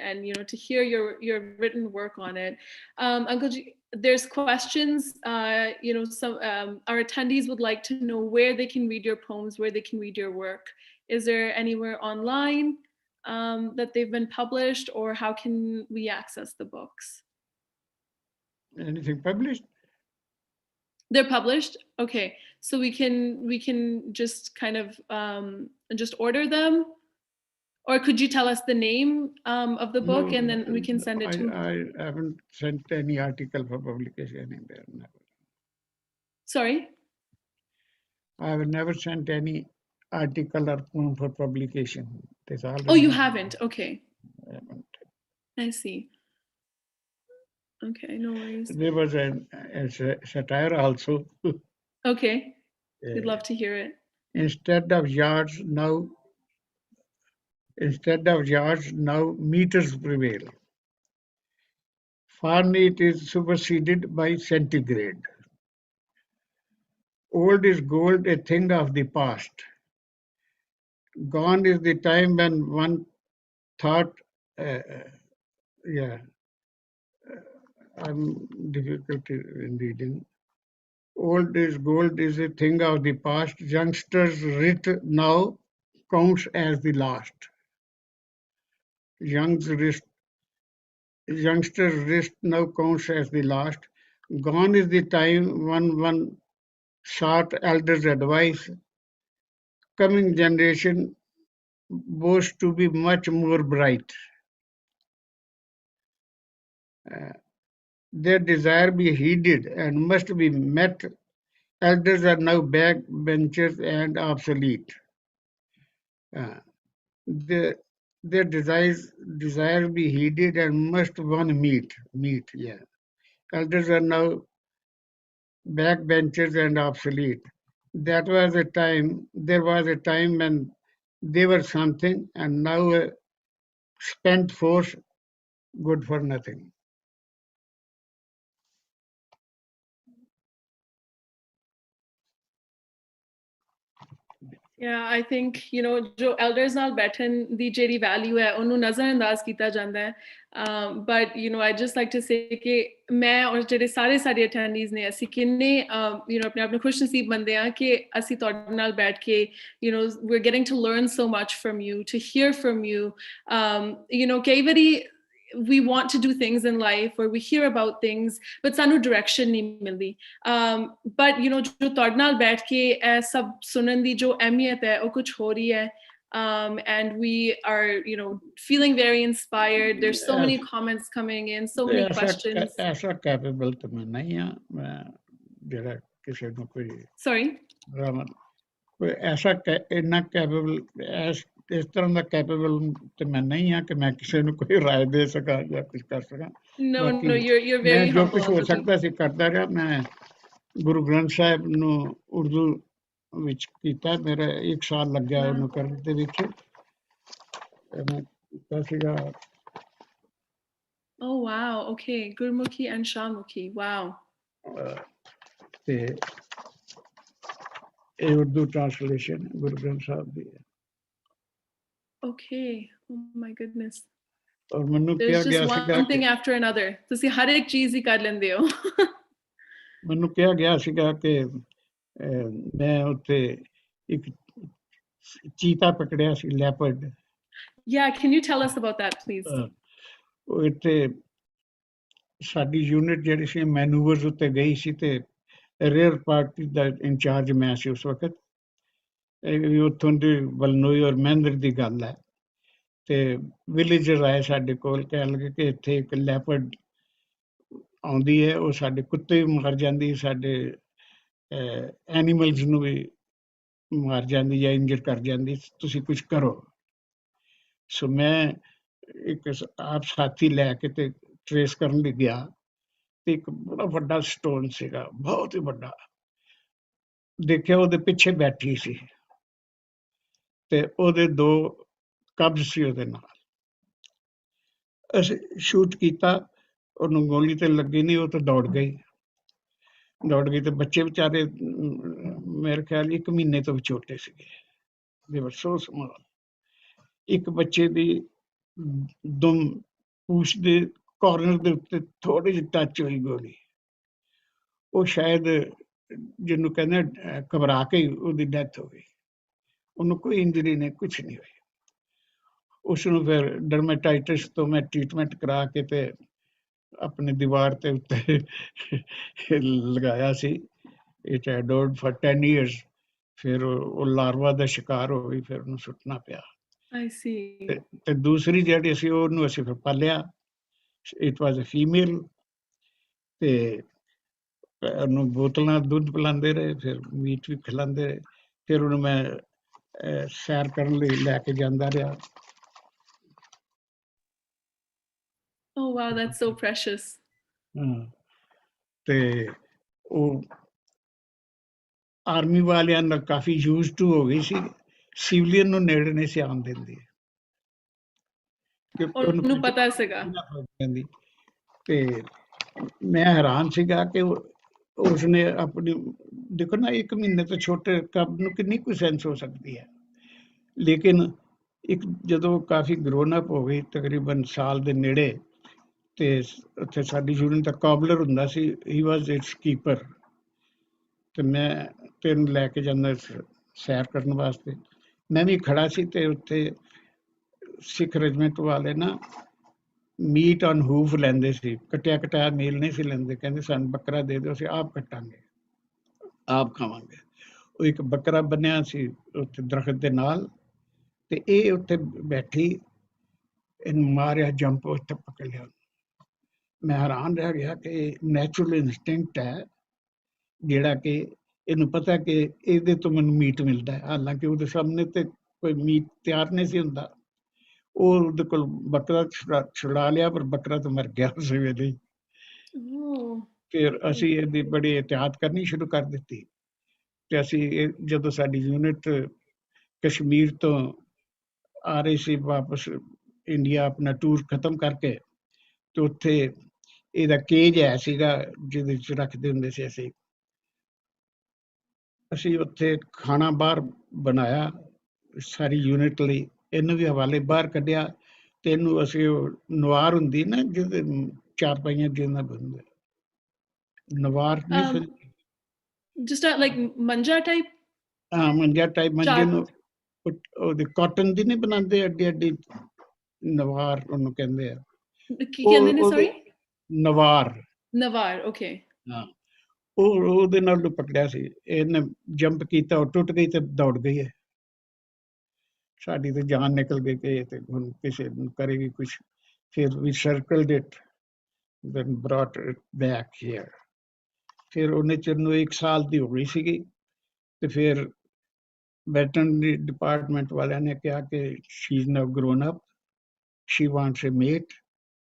to hear your written work on it. Uncle G, there's questions. Some our attendees would like to know where they can read your poems, where they can read your work. Is there anywhere online that they've been published, or how can we access the books? Anything published? They're published? Okay. So we can just kind of just order them? Or could you tell us the name of the book and then we can send it to... I haven't sent any article for publication anywhere. Never. Sorry? I have never sent any article or poem for publication. Oh, you haven't? Okay. I haven't. I see. Okay, no worries. There was a satire also. Okay. We'd love to hear it. Instead of yards, now meters prevail. Fahrenheit is superseded by centigrade. Old is gold, a thing of the past. Gone is the time when one thought, I'm difficult in reading. Old is gold is a thing of the past. Youngsters' writ now counts as the last. Youngsters' writ now counts as the last. Gone is the time when one sought elders' advice. Coming generation boasts to be much more bright. Their desire be heeded and must be met. Elders are now backbenchers and obsolete. Their desire be heeded and must one meet. Elders are now backbenchers and obsolete. There was a time when they were something, and now a spent force good for nothing. Yeah, I think, जो elders ਨਾਲ ਬੈਠਣ ਦੀ ਜਿਹੜੀ value ਹੈ ਉਹਨੂੰ ਨਜ਼ਰਅੰਦਾਜ਼ ਕੀਤਾ ਜਾਂਦਾ ਹੈ, but I just like to say ਕਿ ਮੈਂ ਔਰ ਜਿਹੜੇ ਸਾਰੇ attendees ਨੇ ਅਸੀਂ ਕਿੰਨੇ ਆਪਣੇ ਆਪ ਨੂੰ ਖੁਸ਼ਨਸੀਬ ਮੰਨਦੇ ਹਾਂ ਕਿ ਅਸੀਂ ਤੁਹਾਡੇ ਨਾਲ ਬੈਠ ਕੇ we're getting to learn so much from you, to hear from you. ਕਈ ਵਾਰੀ we want to do things in life or we hear about things but sanu direction nahi mildi, but jo tode naal baith ke sab sunan di jo ahmiyat hai oh kuch ho rahi hai, and we are feeling very inspired. There's so many comments coming in, so many questions. ऐसा capable तो मैं नहीं हूं, मैं जरा किसी को कोई sorry कोई ऐसा इतना capable इस तरह का कैपेबल तो मैं नहीं हाँ कि मैं किसी ਨੂੰ ਕੋਈ ਰਾਏ ਦੇ ਸਕਾਂ ਜਾਂ ਕੁਝ ਕਰ ਸਕਾਂ। No, you're very humble. ਜੋ ਕੁਝ ਹੋ ਸਕਦਾ ਸੀ ਕਰਦਾ ਰਿਹਾ। ਮੈਂ ਗੁਰੂ ਗ੍ਰੰਥ ਸਾਹਿਬ ਨੂੰ ਉਰਦੂ ਵਿੱਚ ਕੀਤਾ, ਮੇਰਾ 1 ਸਾਲ ਲੱਗਿਆ ਉਹਨੂੰ ਕਰਨ ਦੇ ਵਿੱਚ। ਮੈਂ ਕੀਤਾ ਸੀਗਾ। Oh wow, okay, Gurmukhi and Shamukhi, wow. ਤੇ ਇਹ ਉਰਦੂ ਟ੍ਰਾਂਸਲੇਸ਼ਨ ਗੁਰੂ ਗ੍ਰੰਥ ਸਾਹਿਬ ਦੀ ਹੈ। Okay, oh my goodness. और ਮੈਨੂੰ ਕਿਹਾ ਗਿਆ ਸੀਗਾ one thing after another, ਤੁਸੀਂ ਹਰ ਇੱਕ ਚੀਜ਼ ਹੀ ਕਰ ਲੈਂਦੇ ਹੋ। ਮੈਨੂੰ ਕਿਹਾ ਗਿਆ ਸੀਗਾ ਕਿ ਮੈਂ ਉੱਥੇ ਇੱਕ ਚੀਤਾ ਪਕੜਿਆ ਸੀ, leopard. Yeah, can you tell us about that please? ਉਹ ਇੱਥੇ ਸਾਡੀ ਯੂਨਿਟ ਜਿਹੜੀ ਸੀ ਮੈਨੂਵਰਸ ਉੱਤੇ ਗਈ ਸੀ ਤੇ ਰੇਅਰ ਪਾਰਟੀ ਦਾ ਇੰਚਾਰਜ ਮੈਂ ਸੀ ਉਸ ਵਕਤ। ਉੱਥੋਂ ਦੀ ਬਲਨੋਈ ਔਰ ਮਹਿੰਦਰ ਦੀ ਗੱਲ ਹੈ ਤੇ ਵਿਲੇਜਰ ਆਏ ਸਾਡੇ ਕੋਲ, ਕਹਿਣ ਲੱਗੇ ਕਿ ਇੱਥੇ ਇੱਕ ਲੈਪਰਡ ਆਉਂਦੀ ਹੈ, ਉਹ ਸਾਡੇ ਕੁੱਤੇ ਵੀ ਮਾਰ ਜਾਂਦੀ, ਸਾਡੇ ਐਨੀਮਲਸ ਨੂੰ ਵੀ ਮਾਰ ਜਾਂਦੀ ਜਾਂ ਇੰਜਰ ਕਰ ਜਾਂਦੀ, ਤੁਸੀਂ ਕੁਝ ਕਰੋ। ਸੋ ਮੈਂ ਇੱਕ ਆਪ ਸਾਥੀ ਲੈ ਕੇ ਤੇ ਟ੍ਰੇਸ ਕਰਨ ਲਈ ਗਿਆ ਤੇ ਇੱਕ ਬੜਾ ਵੱਡਾ ਸਟੋਨ ਸੀਗਾ, ਬਹੁਤ ਹੀ ਵੱਡਾ। ਦੇਖਿਆ ਉਹਦੇ ਪਿੱਛੇ ਬੈਠੀ ਸੀ ਤੇ ਉਹਦੇ 2 ਕਬਜ਼ ਸੀ ਉਹਦੇ ਨਾਲ। ਅਸੀਂ ਸ਼ੂਟ ਕੀਤਾ, ਉਹਨੂੰ ਗੋਲੀ ਤੇ ਲੱਗੀ ਨਹੀਂ, ਉਹ ਤਾਂ ਦੌੜ ਗਈ ਤੇ ਬੱਚੇ ਵਿਚਾਰੇ ਮੇਰੇ ਖਿਆਲ 1 ਮਹੀਨੇ ਤੋਂ ਵੀ ਛੋਟੇ ਸੀਗੇ। ਦੇ ਵਰ ਸੋ ਸਮਾਲ। ਇੱਕ ਬੱਚੇ ਦੀ ਦੁਮ ਪੂਛ ਦੇ ਕਾਰਨਰ ਦੇ ਉੱਤੇ ਥੋੜੀ ਜਿਹੀ ਟੱਚ ਹੋਈ ਗੋਲੀ, ਉਹ ਸ਼ਾਇਦ ਜਿਹਨੂੰ ਕਹਿੰਦੇ ਘਬਰਾ ਕੇ ਉਹਦੀ ਡੈਥ ਹੋ ਗਈ। ਉਹਨੂੰ ਕੋਈ ਇੰਜਰੀ ਨਹੀਂ, ਕੁਛ ਨਹੀਂ ਹੋਈ। ਉਸ ਨੂੰ ਫਿਰ ਡਰਮੇਟਾਈਟਿਸ ਤੋਂ ਮੈਂ ਟ੍ਰੀਟਮੈਂਟ ਕਰਾ ਕੇ ਤੇ ਆਪਣੀ ਦੀਵਾਰ ਤੇ ਉੱਤੇ ਲਗਾਇਆ ਸੀ It adored for 10 years. ਫਿਰ ਉਹ ਲਾਰਵਾ ਦਾ ਸ਼ਿਕਾਰ ਹੋ ਗਈ, ਫਿਰ ਉਹਨੂੰ ਸੁੱਟਣਾ ਪਿਆ। I see. ਤੇ ਦੂਸਰੀ ਜਿਹੜੀ ਸੀ ਉਹਨੂੰ ਅਸੀਂ ਫਿਰ ਪਾਲਿਆ। It was a female. ਤੇ ਉਹਨੂੰ ਬੋਤਲਾਂ ਦੁੱਧ ਪਿਲਾਉਂਦੇ ਰਹੇ, ਫਿਰ ਮੀਟ ਵੀ ਖਿਲਾਉਂਦੇ ਰਹੇ। ਫਿਰ ਉਹਨੂੰ ਮੈਂ ਸੈਰ ਕਰਨ ਲਈ ਲੈ ਕੇ ਜਾਂਦਾ ਰਿਹਾ। Oh wow, that's so precious. ਹਾਂ, ਤੇ ਉਹ ਆਰਮੀ ਵਾਲਿਆਂ ਨਾਲ ਕਾਫੀ ਯੂਜ਼ ਟੂ ਹੋ ਗਈ ਸੀ। ਸਿਵਲੀਅਨ ਨੂੰ ਨੇੜੇ ਨਹੀਂ ਸੀ ਆਉਣ ਦਿੰਦੀ, ਕਿਉਂਕਿ ਉਹਨੂੰ ਪਤਾ ਸੀਗਾ। ਉਹਨੂੰ ਤੇ ਮੈਂ ਹੈਰਾਨ ਸੀਗਾ ਕਿ ਉਸਨੇ ਆਪਣੀ, ਦੇਖੋ ਨਾ, 1 ਮਹੀਨੇ ਤੋਂ ਛੋਟੇ ਕਬ ਨੂੰ ਕਿੰਨੀ ਕੋਈ ਸੈਂਸ ਹੋ ਸਕਦੀ ਹੈ। ਲੇਕਿਨ ਇੱਕ ਜਦੋਂ ਕਾਫੀ ਗਰੋਨ ਅਪ ਹੋ ਗਈ, ਤਕਰੀਬਨ ਸਾਲ ਦੇ ਨੇੜੇ, ਤੇ ਉੱਥੇ ਸਾਡੀ ਯੂਨਿਟ ਦਾ ਕਾਬਲਰ ਹੁੰਦਾ ਸੀ, ਹੀ ਵਾਜ਼ ਇਟਸ ਕੀਪਰ। ਤੇ ਮੈਂ ਤੈਨੂੰ ਲੈ ਕੇ ਜਾਂਦਾ ਸੈਰ ਕਰਨ ਵਾਸਤੇ। ਮੈਂ ਵੀ ਖੜਾ ਸੀ ਤੇ ਉੱਥੇ ਸਿੱਖ ਰੈਜੀਮੈਂਟ ਵਾਲੇ ਨਾ ਮੀਟ ਔਨ ਹੂਫ ਲੈਂਦੇ ਸੀ, ਕਟਿਆ ਕਟਾਇਆ ਮੀਲ ਨਹੀਂ ਸੀ ਲੈਂਦੇ। ਕਹਿੰਦੇ ਸਾਨੂੰ ਬੱਕਰਾ ਦੇ ਦਿਓ, ਅਸੀਂ ਆਪ ਕੱਟਾਂਗੇ, ਆਪ ਖਾਵਾਂਗੇ। ਉਹ ਇੱਕ ਬੱਕਰਾ ਬੰਨਿਆ ਸੀ ਉੱਥੇ ਦਰਖਤ ਦੇ ਨਾਲ, ਤੇ ਇਹ ਉੱਥੇ ਬੈਠੀ, ਇਹਨੂੰ ਮਾਰਿਆ ਜੰਪ, ਉੱਥੇ ਪਕੜ ਲਿਆ। ਮੈਂ ਹੈਰਾਨ ਰਹਿ ਗਿਆ ਕਿ ਨੈਚੁਰਲ ਇਨਸਟਿੰਕਟ ਹੈ, ਜਿਹੜਾ ਕਿ ਇਹਨੂੰ ਪਤਾ ਕਿ ਇਹਦੇ ਤੋਂ ਮੈਨੂੰ ਮੀਟ ਮਿਲਦਾ ਹੈ। ਹਾਲਾਂਕਿ ਉਹਦੇ ਸਾਹਮਣੇ ਤੇ ਕੋਈ ਮੀਟ ਤਿਆਰ ਨਹੀਂ ਸੀ ਹੁੰਦਾ। ਉਹ ਉਹਦੇ ਕੋਲ ਬੱਕਰਾ ਛੁਡਾ ਲਿਆ, ਪਰ ਬੱਕਰਾ ਤਾਂ ਮਰ ਗਿਆ ਉਸ ਵੇਲੇ ਹੀ। ਫਿਰ ਅਸੀਂ ਇਹਦੀ ਬੜੀ ਇਹਤਿਆਤ ਕਰਨੀ ਸ਼ੁਰੂ ਕਰ ਦਿੱਤੀ। ਤੇ ਅਸੀਂ ਜਦੋਂ ਸਾਡੀ ਯੂਨਿਟ ਕਸ਼ਮੀਰ ਤੋਂ ਆ ਰਹੀ ਸੀ ਵਾਪਸ ਇੰਡੀਆ, ਆਪਣਾ ਟੂਰ ਖਤਮ ਕਰਕੇ, ਤੇ ਉੱਥੇ ਇਹਦਾ ਕੇਜ ਹੈ ਸੀਗਾ ਜਿਹਦੇ ਚ ਰੱਖਦੇ ਹੁੰਦੇ ਸੀ। ਅਸੀਂ ਉੱਥੇ ਖਾਣਾ ਬਾਹਰ ਬਣਾਇਆ ਸਾਰੀ ਯੂਨਿਟ ਲਈ, ਇਹਨੂੰ ਵੀ ਹਵਾਲੇ ਬਾਹਰ ਕੱਢਿਆ। ਤੇ ਇਹਨੂੰ ਅਸੀਂ, ਨਵਾਰ ਹੁੰਦੀ ਨਾ ਜਿਹਦੇ ਚਾਰਪਾਈਆਂ ਜਿਹਨਾਂ ਬਣਦੇ, ਨਵਾਰ ਨਹੀਂ ਸੀ, just like manja type। ਹਾਂ, ਮੰਜਾ ਟਾਈਪ। ਮੰਜੇ ਨੂੰ ਉਹਦੇ ਕਾਟਨ ਦੀ ਨਹੀਂ ਬਣਾਉਂਦੇ, ਅੱਡੀ ਅੱਡੀ, ਨਵਾਰ ਉਹਨੂੰ ਕਹਿੰਦੇ ਆ। ਕੀ ਕਹਿੰਦੇ ਨੇ, sorry? ਨਵਾਰ। ਨਵਾਰ, okay। ਹਾਂ, ਉਹਦੇ ਨਾਲ ਨੂੰ ਪਕੜਿਆ ਸੀ। ਇਹਨੇ ਜੰਪ ਕੀਤਾ, ਉਹ ਟੁੱਟ ਗਈ ਤੇ ਦੌੜ ਗਈ ਹੈ। ਸਾਡੀ ਤੇ ਜਾਨ ਨਿਕਲ ਗਈ ਕਿ ਤੇ ਹੁਣ ਕਿਸੇ ਨੂੰ ਕਰੇਗੀ ਕੁਛ। ਫਿਰ ਵੀ ਸਰਕਲਡ it, then brought it back here। ਫਿਰ ਉਹਨੇ ਚਿਰ ਨੂੰ 1 ਸਾਲ ਦੀ ਹੋ ਗਈ ਸੀਗੀ। ਤੇ ਫਿਰ ਵੈਟਰਨਰੀ ਡਿਪਾਰਟਮੈਂਟ ਵਾਲਿਆਂ ਨੇ ਕਿਹਾ ਕਿ she is now grown up, she wants a mate,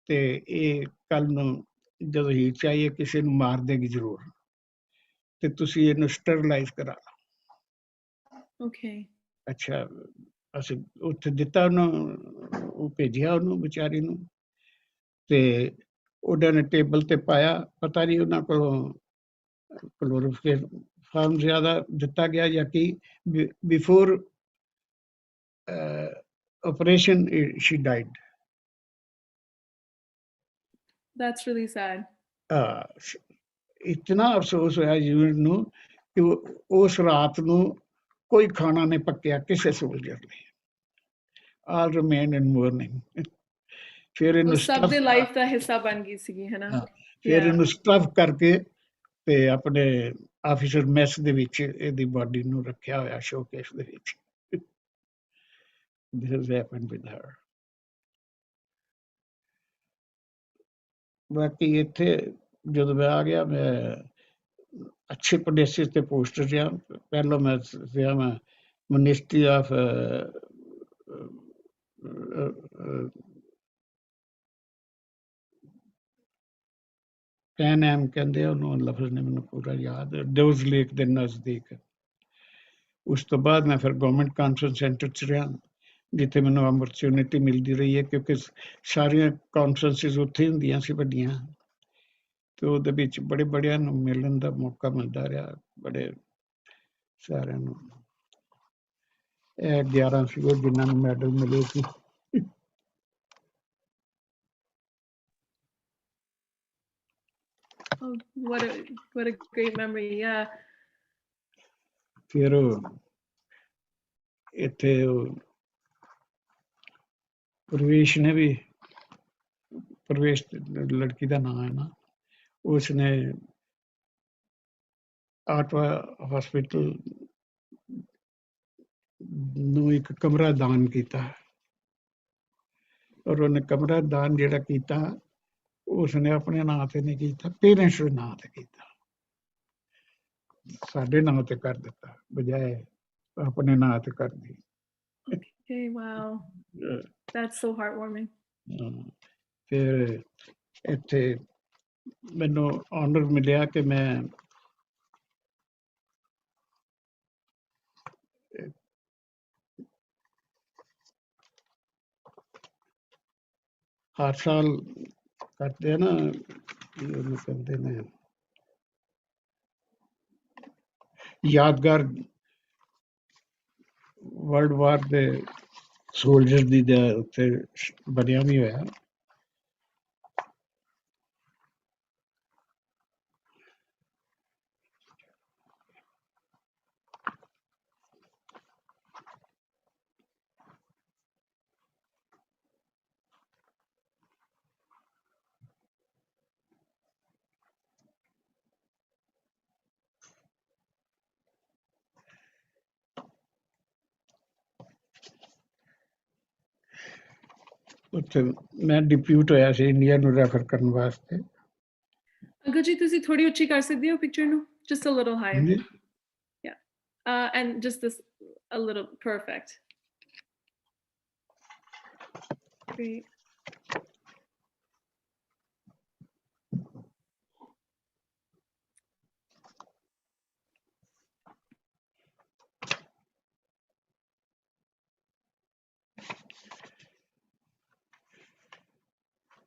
ਤੇ ਇਹ ਕੱਲ ਨੂੰ ਜਦੋਂ ਹੀਟ ਚਾਹੀਏ ਕਿਸੇ ਨੂੰ ਮਾਰ ਦੇਗੀ ਜ਼ਰੂਰ, ਤੇ ਤੁਸੀਂ ਇਹਨੂੰ ਸਟਰਲਾਈਜ਼ ਕਰਾ ਲਓ। Okay। ਅੱਛਾ, ਅਸੀਂ ਉੱਥੇ ਦਿੱਤਾ ਉਹਨੂੰ, ਉਹ ਭੇਜਿਆ ਉਹਨੂੰ ਵਿਚਾਰੀ ਨੂੰ, ਤੇ ਉਹਨਾਂ ਨੇ ਟੇਬਲ ਤੇ ਪਾਇਆ। ਪਤਾ ਨਹੀਂ ਉਹਨਾਂ ਕੋਲੋਂ ਕਲੋਰੋਫਾਰਮ ਜ਼ਿਆਦਾ ਦਿੱਤਾ ਗਿਆ ਜਾਂ ਕੀ। Before operation she died। That's really sad। ਇਤਨਾ ਅਫਸੋਸ ਹੋਇਆ ਯੂਨਿਟ ਨੂੰ ਕਿ ਉਸ ਰਾਤ ਨੂੰ ਕੋਈ ਖਾਣਾ ਨਹੀਂ ਪੱਕਿਆ ਕਿਸੇ ਸੋਲਜਰ ਲਈ। ਆਲ ਰਿਮੇਨ ਇਨ ਮੋਰਨਿੰਗ। ਫਿਰ ਇਹਨੂੰ ਸਭ ਦੇ ਲਾਈਫ ਦਾ ਹਿੱਸਾ ਬਣ ਗਈ ਸੀਗੀ, ਹੈ ਨਾ। ਫਿਰ ਇਹਨੂੰ ਸਟਫ ਕਰਕੇ ਤੇ ਆਪਣੇ ਆਫੀਸਰ ਮੈਸ ਦੇ ਵਿੱਚ ਇਹਦੀ ਬਾਡੀ ਨੂੰ ਰੱਖਿਆ ਹੋਇਆ, ਸ਼ੋਕੇਸ ਦੇ ਵਿੱਚ। This has happened with her। ਬਾਕੀ ਇੱਥੇ ਜਦੋਂ ਮੈਂ ਆ ਗਿਆ, ਮੈਂ ਅੱਛੇ ਪਲੇਸਿਸ ਤੇ ਪੋਸਟ ਰਿਹਾ। ਪਹਿਲਾਂ ਮੈਂ ਰਿਹਾ ਮੈਂ ਮਿਨਿਸਟਰੀ ਆਫ ਪੈਨ ਐਮ ਕਹਿੰਦੇ ਉਹਨੂੰ, ਲਫ਼ਜ਼ ਨੇ ਮੈਨੂੰ ਪੂਰਾ ਯਾਦ, ਡੋਜ਼ ਲੇਕ ਦੇ ਨਜ਼ਦੀਕ। ਉਸ ਤੋਂ ਬਾਅਦ ਮੈਂ ਫਿਰ ਗਵਰਨਮੈਂਟ ਕਾਨਫਰੰਸ ਸੈਂਟਰ 'ਚ ਰਿਹਾ, ਜਿੱਥੇ ਮੈਨੂੰ ਅਪਰਚੂਨਿਟੀ ਮਿਲਦੀ ਰਹੀ ਹੈ, ਕਿਉਂਕਿ ਸਾਰੀਆਂ ਕਾਨਫਰੰਸਿਸ ਉੱਥੇ ਹੀ ਹੁੰਦੀਆਂ ਸੀ ਵੱਡੀਆਂ। ਤੇ ਉਹਦੇ ਵਿੱਚ ਬੜੇ ਬੜਿਆਂ ਨੂੰ ਮਿਲਣ ਦਾ ਮੌਕਾ ਮਿਲਦਾ ਰਿਹਾ, ਬੜੇ ਸਾਰਿਆਂ ਨੂੰ। ਇਹ 11 ਸੀ ਉਹ ਜਿਨ੍ਹਾਂ ਨੂੰ ਮੈਡਲ ਮਿਲੇ ਸੀ। Oh, what a great memory। Yeah। ਫਿਰ ਇੱਥੇ ਪ੍ਰਵੇਸ਼ ਨੇ ਵੀ, ਪ੍ਰਵੇਸ਼ ਲੜਕੀ ਦਾ ਨਾਂ ਹੈ ਨਾ, ਉਸਨੇ ਆਟਵਾ ਹਸਪੀਟਲ ਨੂੰ ਇੱਕ ਕਮਰਾ ਦਾਨ ਕੀਤਾ ਔਰ ਉਹਨੇ ਕਮਰਾ ਦਾਨ ਜਿਹੜਾ ਕੀਤਾ ਉਸਨੇ ਆਪਣੇ ਨਾਂ ਤੇ ਨਹੀਂ ਕੀਤਾ, ਪੇਰੈਂਟਸ ਦੇ ਨਾਂ ਤੇ ਕੀਤਾ, ਸਾਡੇ ਨਾਂ ਤੇ ਕਰ ਦਿੱਤਾ ਬਜਾਏ ਆਪਣੇ ਨਾਂ ਤੇ ਕਰ ਦੀ। Okay, wow. That's so heartwarming. ਫਿਰ ਇੱਥੇ ਮੈਨੂੰ ਆਨਰ ਮਿਲਿਆ ਕਿ ਮੈਂ ਹਰ ਸਾਲ ਕਰਦੇ ਆ ਨਾ, ਉਹਨੂੰ ਕਹਿੰਦੇ ਨੇ ਯਾਦਗਾਰ ਵਰਲਡ ਵਾਰ ਦੇ ਸੋਲਜਰ ਦੀ ਉੱਤੇ ਬਣਿਆ ਵੀ ਹੋਇਆ। ਉੱਥੇ ਮੈਂ ਡਿਪਿਊਟ ਹੋਇਆ ਸੀ ਇੰਡੀਆ ਨੂੰ ਰੈਫਰ ਕਰਨ ਵਾਸਤੇ। ਅੰਕਲ ਜੀ ਤੁਸੀਂ ਥੋੜੀ ਉੱਚੀ ਕਰ ਸਕਦੇ ਹੋ ਪਿਕਚਰ ਨੂੰ, just a little higher. Yeah, and just this a little, perfect. Great.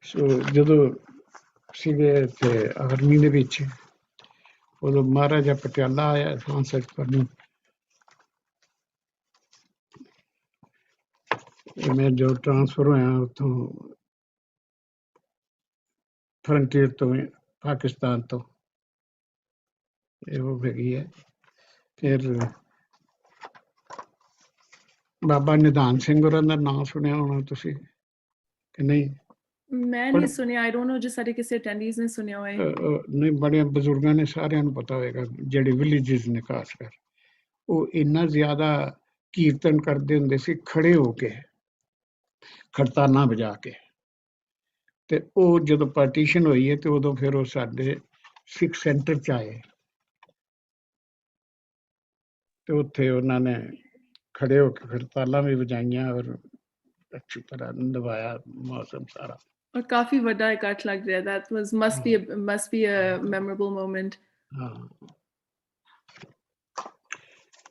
ਸੋ ਜਦੋਂ ਸੀਗੇ ਇੱਥੇ ਆਰਮੀ ਦੇ ਵਿੱਚ, ਉਦੋਂ ਮਹਾਰਾਜਾ ਪਟਿਆਲਾ ਆਇਆ ਸੰਸਦ ਕਰਨ। ਮੈਂ ਜੋ ਟ੍ਰਾਂਸਫਰ ਹੋਇਆ ਉੱਥੋਂ ਫਰੰਟੀਅਰ ਤੋਂ, ਪਾਕਿਸਤਾਨ ਤੋਂ, ਇਹ ਉਹ ਹੈਗੀ ਹੈ। ਫਿਰ ਬਾਬਾ ਨਿਧਾਨ ਸਿੰਘ ਹੋਰਾਂ ਦਾ ਨਾਂ ਸੁਣਿਆ ਹੋਣਾ ਤੁਸੀਂ ਕਿ ਨਹੀਂ? ਮੈਂ ਨਹੀਂ ਸੁਣਿਆ, I don't know ਜੇ ਸਾਡੇ ਕਿਸੇ ਅਟੈਂਡੀਜ਼ ਨੇ ਸੁਣਿਆ ਹੋਏ। ਨਹੀਂ, ਬੜੇ ਬਜ਼ੁਰਗਾਂ ਨੇ, ਸਾਰਿਆਂ ਨੂੰ ਪਤਾ ਹੋਏਗਾ ਜਿਹੜੇ ਵਿਲੇਜਿਸ ਨੇ ਖਾਸ ਕਰ। ਉਹ ਇੰਨਾ ਜ਼ਿਆਦਾ ਕੀਰਤਨ ਕਰਦੇ ਹੁੰਦੇ ਸੀ ਖੜੇ ਹੋ ਕੇ, ਖੜਤਾਨਾ ਵਜਾ ਕੇ। ਤੇ ਉਹ ਜਦੋਂ ਪਾਰਟੀਸ਼ਨ ਹੋਈ ਹੈ ਤੇ ਉਦੋਂ ਫਿਰ ਉਹ ਸਾਡੇ ਸਿੱਖ ਸੈਂਟਰ 'ਚ ਆਏ ਤੇ ਉੱਥੇ ਉਹਨਾਂ ਨੇ ਖੜੇ ਹੋ ਕੇ ਖੜਤਾਲਾਂ ਵੀ ਵਜਾਈਆਂ ਔਰ ਅੱਛੀ ਤਰ੍ਹਾਂ ਨਿਭਾਇਆ ਮੌਸਮ ਸਾਰਾ। ਔਰ ਕਾਫੀ ਵੱਡਾ ਇਕੱਠ ਲੱਗ ਰਿਹਾ। That must be a memorable moment. ਹਾਂ,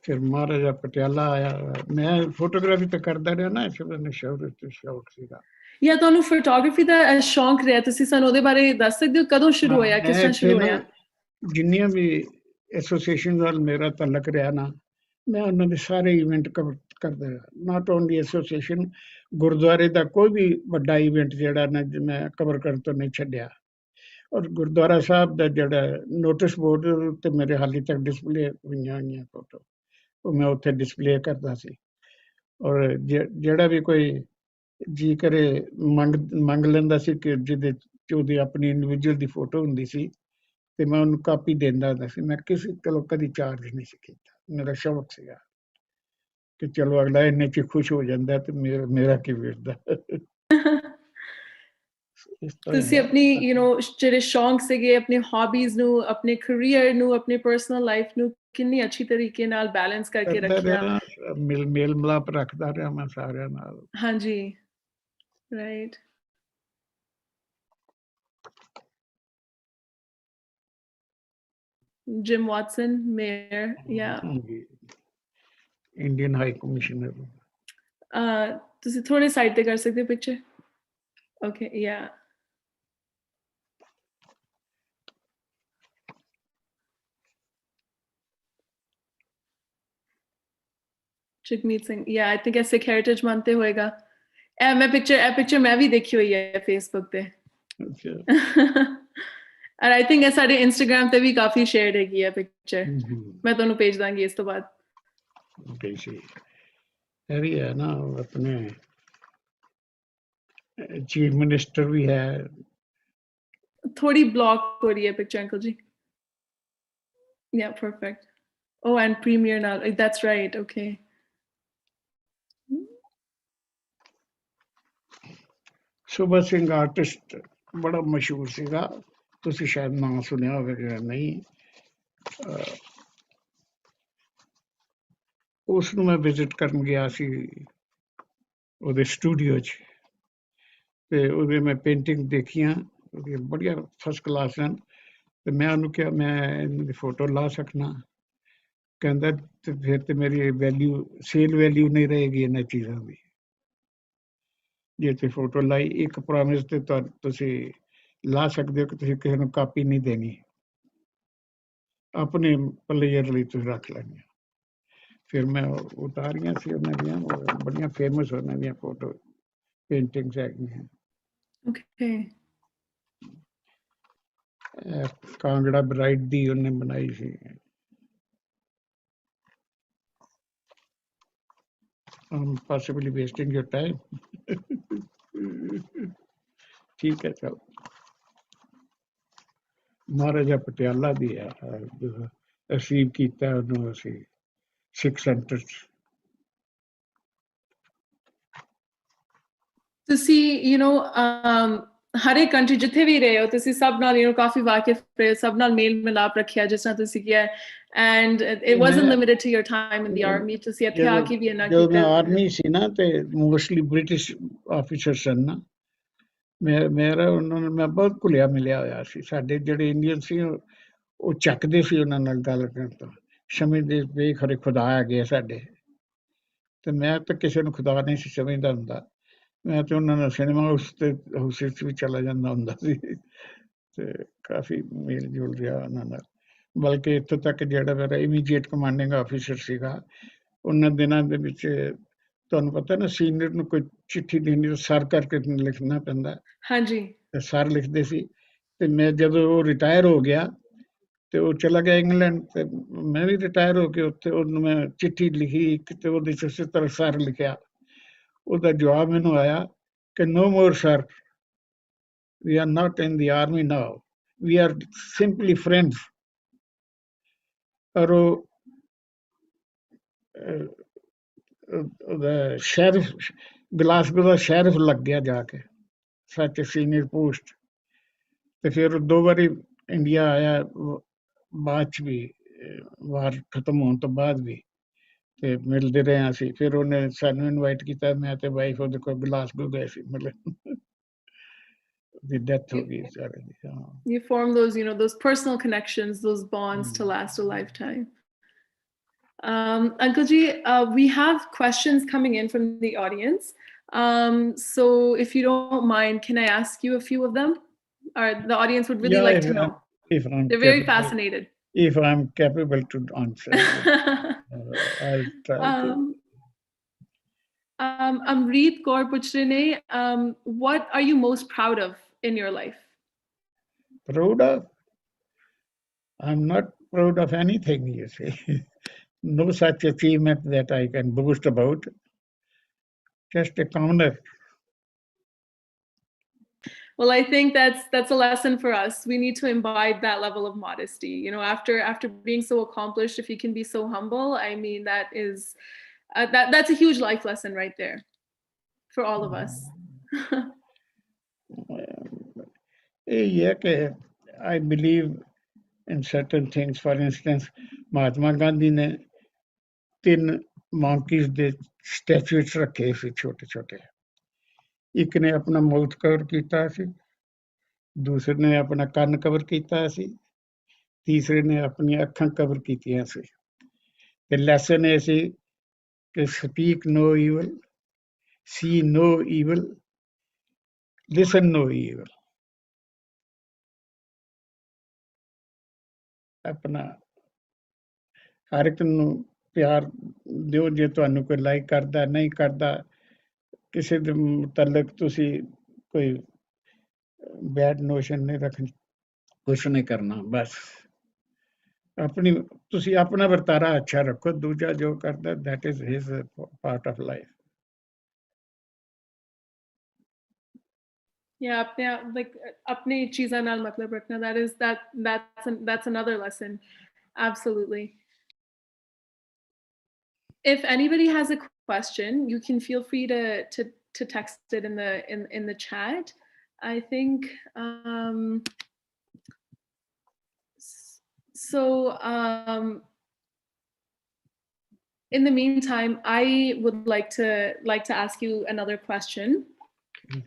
ਫਿਰ ਮਹਾਰਾਜਾ ਪਟਿਆਲਾ ਆਇਆ। ਮੈਂ ਫੋਟੋਗ੍ਰਾਫੀ ਤਾਂ ਕਰਦਾ ਰਿਹਾ ਨਾ, ਇਸ ਵੇਲੇ ਸ਼ੌਕ ਸੀਗਾ। ਜਾਂ ਤੁਹਾਨੂੰ ਫੋਟੋਗ੍ਰਾਫੀ ਦਾ ਸ਼ੌਂਕ ਰਿਹਾ, ਤੁਸੀਂ ਸਾਨੂੰ ਉਹਦੇ ਬਾਰੇ ਦੱਸ ਸਕਦੇ ਹੋ? ਕਦੋਂ ਸ਼ੁਰੂ ਹੋਇਆ, ਕਿਸ ਤਰ੍ਹਾਂ ਸ਼ੁਰੂ ਹੋਇਆ? ਜਿੰਨੀਆਂ ਵੀ ਐਸੋਸੀਏਸ਼ਨ ਨਾਲ ਮੇਰਾ ਤਾਲੁਕ ਰਿਹਾ ਨਾ, ਮੈਂ ਉਹਨਾਂ ਦੇ ਸਾਰੇ ਇਵੈਂਟ ਕਵਰ ਕਰਦਾ ਰਿਹਾ। ਨਾਟ ਓਨਲੀ ਐਸੋਸੀਏਸ਼ਨ, ਗੁਰਦੁਆਰੇ ਦਾ ਕੋਈ ਵੀ ਵੱਡਾ ਇਵੈਂਟ ਜਿਹੜਾ ਨਾ ਮੈਂ ਕਵਰ ਕਰਨ ਤੋਂ ਨਹੀਂ ਛੱਡਿਆ। ਔਰ ਗੁਰਦੁਆਰਾ ਸਾਹਿਬ ਦਾ ਜਿਹੜਾ ਨੋਟਿਸ ਬੋਰਡ ਉੱਤੇ ਮੇਰੇ ਹਾਲੇ ਤੱਕ ਡਿਸਪਲੇ ਹੋਈਆਂ ਫੋਟੋ, ਉਹ ਮੈਂ ਉੱਥੇ ਡਿਸਪਲੇ ਕਰਦਾ ਸੀ। ਔਰ ਜਿਹੜਾ ਵੀ ਕੋਈ ਜੀ ਕਰੇ ਮੰਗ ਲੈਂਦਾ ਸੀ ਕਿ ਜਿਹਦੇ 'ਚ ਉਹਦੀ ਆਪਣੀ ਇੰਡੀਵਿਜੂਅਲ ਦੀ ਫੋਟੋ ਹੁੰਦੀ ਸੀ ਤੇ ਮੈਂ ਉਹਨੂੰ ਕਾਪੀ ਦਿੰਦਾ ਹੁੰਦਾ ਸੀ। ਮੈਂ ਕਿਸੇ ਕੋਲੋਂ ਕਦੀ ਚਾਰਜ ਨਹੀਂ ਸੀ ਕੀਤਾ, ਮੇਰਾ ਸ਼ੌਕ ਸੀਗਾ ਕਿ ਚਲੋ ਅਗਲਾ ਇੰਨੇ 'ਚ ਖੁਸ਼ ਹੋ ਜਾਂਦਾ ਤੇ ਮੇਰਾ ਕੀ ਵਿਰਦਾ। ਤੁਸੀਂ ਆਪਣੀ ਜਿਹੜੇ ਸ਼ੌਂਕ ਸੀਗੇ, ਆਪਣੇ ਹੌਬੀਜ਼ ਨੂੰ, ਆਪਣੇ ਕੈਰੀਅਰ ਨੂੰ, ਆਪਣੇ ਪਰਸਨਲ ਲਾਈਫ ਨੂੰ ਕਿੰਨੀ ਅੱਛੀ ਤਰੀਕੇ ਨਾਲ ਬੈਲੈਂਸ ਕਰਕੇ ਰੱਖਿਆ। ਮੇਲ ਮਿਲਾਪ ਰੱਖਦਾ ਰਿਹਾ ਮੈਂ ਸਾਰਿਆਂ ਨਾਲ। ਹਾਂਜੀ, right. Jim Watson, mayor, yeah. Indian high commissioner. ਤੁਸੀਂ ਥੋੜੇ ਸਾਈਡ ਤੇ ਕਰ ਸਕਦੇ ਹੋ ਪਿਕਚਰ? ਓਕੇ, ਯਾ। ਜਗਮੀਤ ਸਿੰਘ, ਯਾ, ਆਈ ਥਿੰਕ ਇਹ ਸਿੱਖ ਹੈਰੀਟੇਜ ਮੰਥ ਤੇ ਹੋਏਗਾ। ਇਹ ਪਿਕਚਰ ਮੈਂ ਵੀ ਦੇਖੀ ਹੋਈ ਹੈ ਫੇਸਬੁੱਕ ਤੇ। ਔਰ ਆਈ ਥਿੰਕ ਇਹ ਸਾਡੇ ਇੰਸਟਾਗ੍ਰਾਮ ਤੇ ਵੀ ਕਾਫੀ ਸ਼ੇਅਰਡ ਹੈਗੀ ਹੈ ਪਿਕਚਰ। ਮੈਂ ਤੁਹਾਨੂੰ ਭੇਜ ਦਾਂਗੀ ਇਸ ਤੋਂ ਬਾਅਦ। ਇਹ ਵੀ ਹੈ ਨਾ, ਆਪਣੇ ਚੀਫ ਮਿਨਿਸਟਰ ਵੀ ਹੈ। ਥੋੜੀ ਬਲੌਕ ਹੋ ਰਹੀ ਹੈ ਪਿਕਚਰ ਅੰਕਲ ਜੀ। Yeah, perfect. Oh, and Premiere now. That's right. Okay. ਸੁਭਾ ਸਿੰਘ ਆਰਟਿਸਟ ਬੜਾ ਮਸ਼ਹੂਰ ਸੀਗਾ, ਤੁਸੀਂ ਸ਼ਾਇਦ ਨਾਂ ਸੁਣਿਆ ਹੋਵੇਗਾ ਨਹੀਂ। ਉਸ ਨੂੰ ਮੈਂ ਵਿਜ਼ਿਟ ਕਰਨ ਗਿਆ ਸੀ ਉਹਦੇ ਸਟੂਡੀਓ 'ਚ, ਤੇ ਉਹਦੇ ਮੈਂ ਪੇਂਟਿੰਗ ਦੇਖੀਆਂ, ਉਹਦੀਆਂ ਬੜੀਆਂ ਫਸਟ ਕਲਾਸ ਹਨ। ਤੇ ਮੈਂ ਉਹਨੂੰ ਕਿਹਾ ਮੈਂ ਇਹਨਾਂ ਦੀ ਫੋਟੋ ਲਾ ਸਕਣਾ? ਕਹਿੰਦਾ ਤੇ ਫਿਰ ਤੇ ਮੇਰੀ ਵੈਲਿਊ, ਸੇਲ ਵੈਲਿਊ ਨਹੀਂ ਰਹੇਗੀ ਇਹਨਾਂ ਚੀਜ਼ਾਂ ਦੀ। ਜੇ ਤੁਸੀਂ ਫੋਟੋ ਲਾਈ, ਇੱਕ ਪ੍ਰੋਮਿਸ ਤੇ ਤੁਸੀਂ ਲਾ ਸਕਦੇ ਹੋ ਕਿ ਤੁਸੀਂ ਕਿਸੇ ਨੂੰ ਕਾਪੀ ਨਹੀਂ ਦੇਣੀ, ਆਪਣੇ ਪਲੇਅਰ ਲਈ ਤੁਸੀਂ ਰੱਖ ਲੈਣੀ। ਫਿਰ ਮੈਂ ਉਤਾਰੀਆਂ ਸੀ ਉਹਨਾਂ ਦੀਆਂ, ਬੜੀਆਂ ਫੇਮਸ ਉਹਨਾਂ ਦੀਆਂ ਫੋਟੋ ਪੇਂਟਿੰਗਸ ਹੈਗੀਆਂ। Okay. ਕਾਂਗੜਾ ਬਰਾਈਡ ਦੀ ਉਹਨੇ ਬਣਾਈ ਸੀ। I'm possibly wasting your time. ਠੀਕ ਹੈ, ਚਲ। ਮਹਾਰਾਜਾ ਪਟਿਆਲਾ ਦੀ ਹੈ, ਰਿਸੀਵ ਕੀਤਾ ਉਹਨੂੰ ਅਸੀਂ ਸਿੱਖ ਸੈਂਟਰ 'ਚ। ਤੁਸੀਂ ਹਰ ਇੱਕ ਕੰਟਰੀ ਜਿੱਥੇ ਵੀ ਰਹੇ ਹੋ, ਤੁਸੀਂ ਸਭ ਨਾਲ ਕਾਫੀ ਵਾਕਿਫ ਰਹੇ, ਸਭ ਨਾਲ ਮੇਲ ਮਿਲਾਪ ਰੱਖਿਆ, ਜਿਸ ਤਰ੍ਹਾਂ ਤੁਸੀਂ ਕਿਹਾ, and it wasn't limited to your time in the army. ਤੁਸੀਂ ਇੱਥੇ ਆ ਕੇ ਵੀ ਇੰਨਾ ਜਦੋਂ ਮੈਂ ਕੀਤਾ। ਆਰਮੀ ਸੀ ਨਾ, ਤੇ ਮੋਸਟਲੀ ਬ੍ਰਿਟਿਸ਼ ਆਫੀਸਰ ਸਨ ਨਾ, ਮੇਰਾ ਉਹਨਾਂ ਨਾਲ ਮੈਂ ਬਹੁਤ ਘੁਲਿਆ ਮਿਲਿਆ ਹੋਇਆ ਸੀ। ਸਾਡੇ ਜਿਹੜੇ ਇੰਡੀਅਨ ਸੀ ਉਹ ਚੱਕਦੇ ਸੀ ਉਹਨਾਂ ਨਾਲ ਗੱਲ ਕਰਨ ਤੋਂ, ਸਮਝਦੇ ਵੀ ਖਰੇ ਖੁਦਾ ਆ ਗਏ ਸਾਡੇ। ਤੇ ਮੈਂ ਤਾਂ ਕਿਸੇ ਨੂੰ ਖੁਦਾ ਨਹੀਂ ਸੀ ਸਮਝਦਾ ਹੁੰਦਾ, ਮੈਂ ਤੇ ਉਹਨਾਂ ਨਾਲ ਸਿਨੇਮਾ ਹਾਊਸ ਤੇ ਹਾਊਸ 'ਚ ਵੀ ਚਲਾ ਜਾਂਦਾ ਹੁੰਦਾ ਸੀ, ਤੇ ਕਾਫੀ ਮੇਲ ਜੁਲ ਰਿਹਾ ਉਹਨਾਂ ਨਾਲ। ਬਲਕਿ ਇੱਥੋਂ ਤੱਕ ਜਿਹੜਾ ਮੇਰਾ ਇਮੀਡੀਏਟ ਕਮਾਂਡਿੰਗ ਆਫੀਸਰ ਸੀਗਾ, ਉਹਨਾਂ ਦਿਨਾਂ ਦੇ ਵਿੱਚ ਤੁਹਾਨੂੰ ਪਤਾ ਨਾ, ਸੀਨੀਅਰ ਨੂੰ ਕੋਈ ਚਿੱਠੀ ਦੇਣੀ ਤਾਂ ਸਰ ਕਰਕੇ ਲਿਖਣਾ ਪੈਂਦਾ। ਹਾਂਜੀ। ਤੇ ਸਰ ਲਿਖਦੇ ਸੀ। ਤੇ ਮੈਂ ਜਦੋਂ ਉਹ ਰਿਟਾਇਰ ਹੋ ਗਿਆ, ਤੇ ਉਹ ਚਲਾ ਗਿਆ ਇੰਗਲੈਂਡ, ਤੇ ਮੈਂ ਵੀ ਰਿਟਾਇਰ ਹੋ ਕੇ ਉੱਥੇ ਉਹਨੂੰ ਮੈਂ ਚਿੱਠੀ ਲਿਖੀ, ਤੇ ਉਹਦੇ 'ਚ ਉਸੇ ਤਰ੍ਹਾਂ ਸਰ ਲਿਖਿਆ। ਉਹਦਾ ਜਵਾਬ ਮੈਨੂੰ ਆਇਆ ਕਿ no more sir, we are not in the army now, we are simply friends। ਔਰ ਉਹ ਉਹਦਾ ਸ਼ੈਰਿਫ, ਗਲਾਸਗੋ ਦਾ ਸ਼ੈਰਿਫ ਲੱਗ ਗਿਆ ਜਾ ਕੇ, ਸੱਚ ਸੀਨੀਅਰ ਪੋਸਟ। ਤੇ ਫਿਰ 2 ਵਾਰੀ ਇੰਡੀਆ ਆਇਆ ਬਾਅਦ 'ਚ ਵੀ, ਵਾਰ ਖਤਮ ਹੋਣ ਤੋਂ ਬਾਅਦ ਵੀ, ਤੇ ਮਿਲਦੇ ਰਹੇ ਅਸੀਂ। ਫਿਰ ਉਹਨੇ ਸਾਨੂੰ ਇਨਵਾਈਟ ਕੀਤਾ, ਮੈਂ ਤੇ ਵਾਈਫ ਉਹਦੇ ਕੋਲ ਗਲਾਸਗੋ ਗਏ ਸੀ ਮਿਲਣ। ਦੀ ਡੈਥ ਹੋ ਗਈ ਸਾਰੇ ਦੀ। ਹਾਂ, You form those personal connections, those bonds to last a lifetime. Uncle Ji, we have questions coming in from the audience. So if you don't mind, can I ask you a few of them? Or the audience would really like to know. if I'm They're very capable, fascinated. if I'm capable to answer, I'll try to. Amrit Kaur Puchrine, what are you most proud of in your life? Proud of? I'm not proud of anything, you see. No such achievement that I can boast about. Just a commoner. Well, I think that's a lesson for us. We need to imbibe that level of modesty. After being so accomplished, if you can be so humble, I mean, that is that's a huge life lesson right there for all of us. Yeah, I believe in certain things. For instance, Mahatma Gandhi ne 3 monkeys ਦੇ statues ਰੱਖੇ ਸੀ ਛੋਟੇ ਛੋਟੇ। ਇੱਕ ਨੇ ਆਪਣਾ mouth cover ਕੀਤਾ ਸੀ, ਦੂਸਰੇ ਨੇ ਆਪਣਾ ਕੰਨ ਕਵਰ ਕੀਤਾ ਸੀ, ਤੀਸਰੇ ਨੇ ਆਪਣੀਆਂ ਅੱਖਾਂ ਕਵਰ ਕੀਤੀਆਂ ਸੀ। ਤੇ ਲੈਸਨ ਇਹ ਸੀ ਕਿ ਸਪੀਕ ਨੋ ਈਵਲ, ਸੀ ਨੋ ਈਵਲ, ਲਿਸਨ ਨੋ ਈਵਲ। ਆਪਣਾ ਹਰ ਇੱਕ ਨੂੰ ਪਿਆਰ ਦਿਓ, ਜੇ ਤੁਹਾਨੂੰ ਕੋਈ ਲਾਈਕ ਕਰਦਾ ਨਹੀਂ ਕਰਦਾ, ਕਿਸੇ ਦੇ ਮੁਤਲਕ ਤੁਸੀਂ ਕੋਈ ਬੈਡ ਨੋਸ਼ਨ ਨਹੀਂ ਰੱਖਣੀ, ਕੁਛ ਨਹੀਂ ਕਰਨਾ। ਬਸ ਆਪਣੀ ਤੁਸੀਂ ਆਪਣਾ ਵਰਤਾਰਾ ਅੱਛਾ ਰੱਖੋ, ਦੂਜਾ ਜੋ ਕਰਦਾ that is his part of life. Yeah, apne cheezan naal matlab rakhna, that's another lesson. Absolutely. If anybody has a question, you can feel free to text it in the chat. I think so. In the meantime, I would like to ask you another question.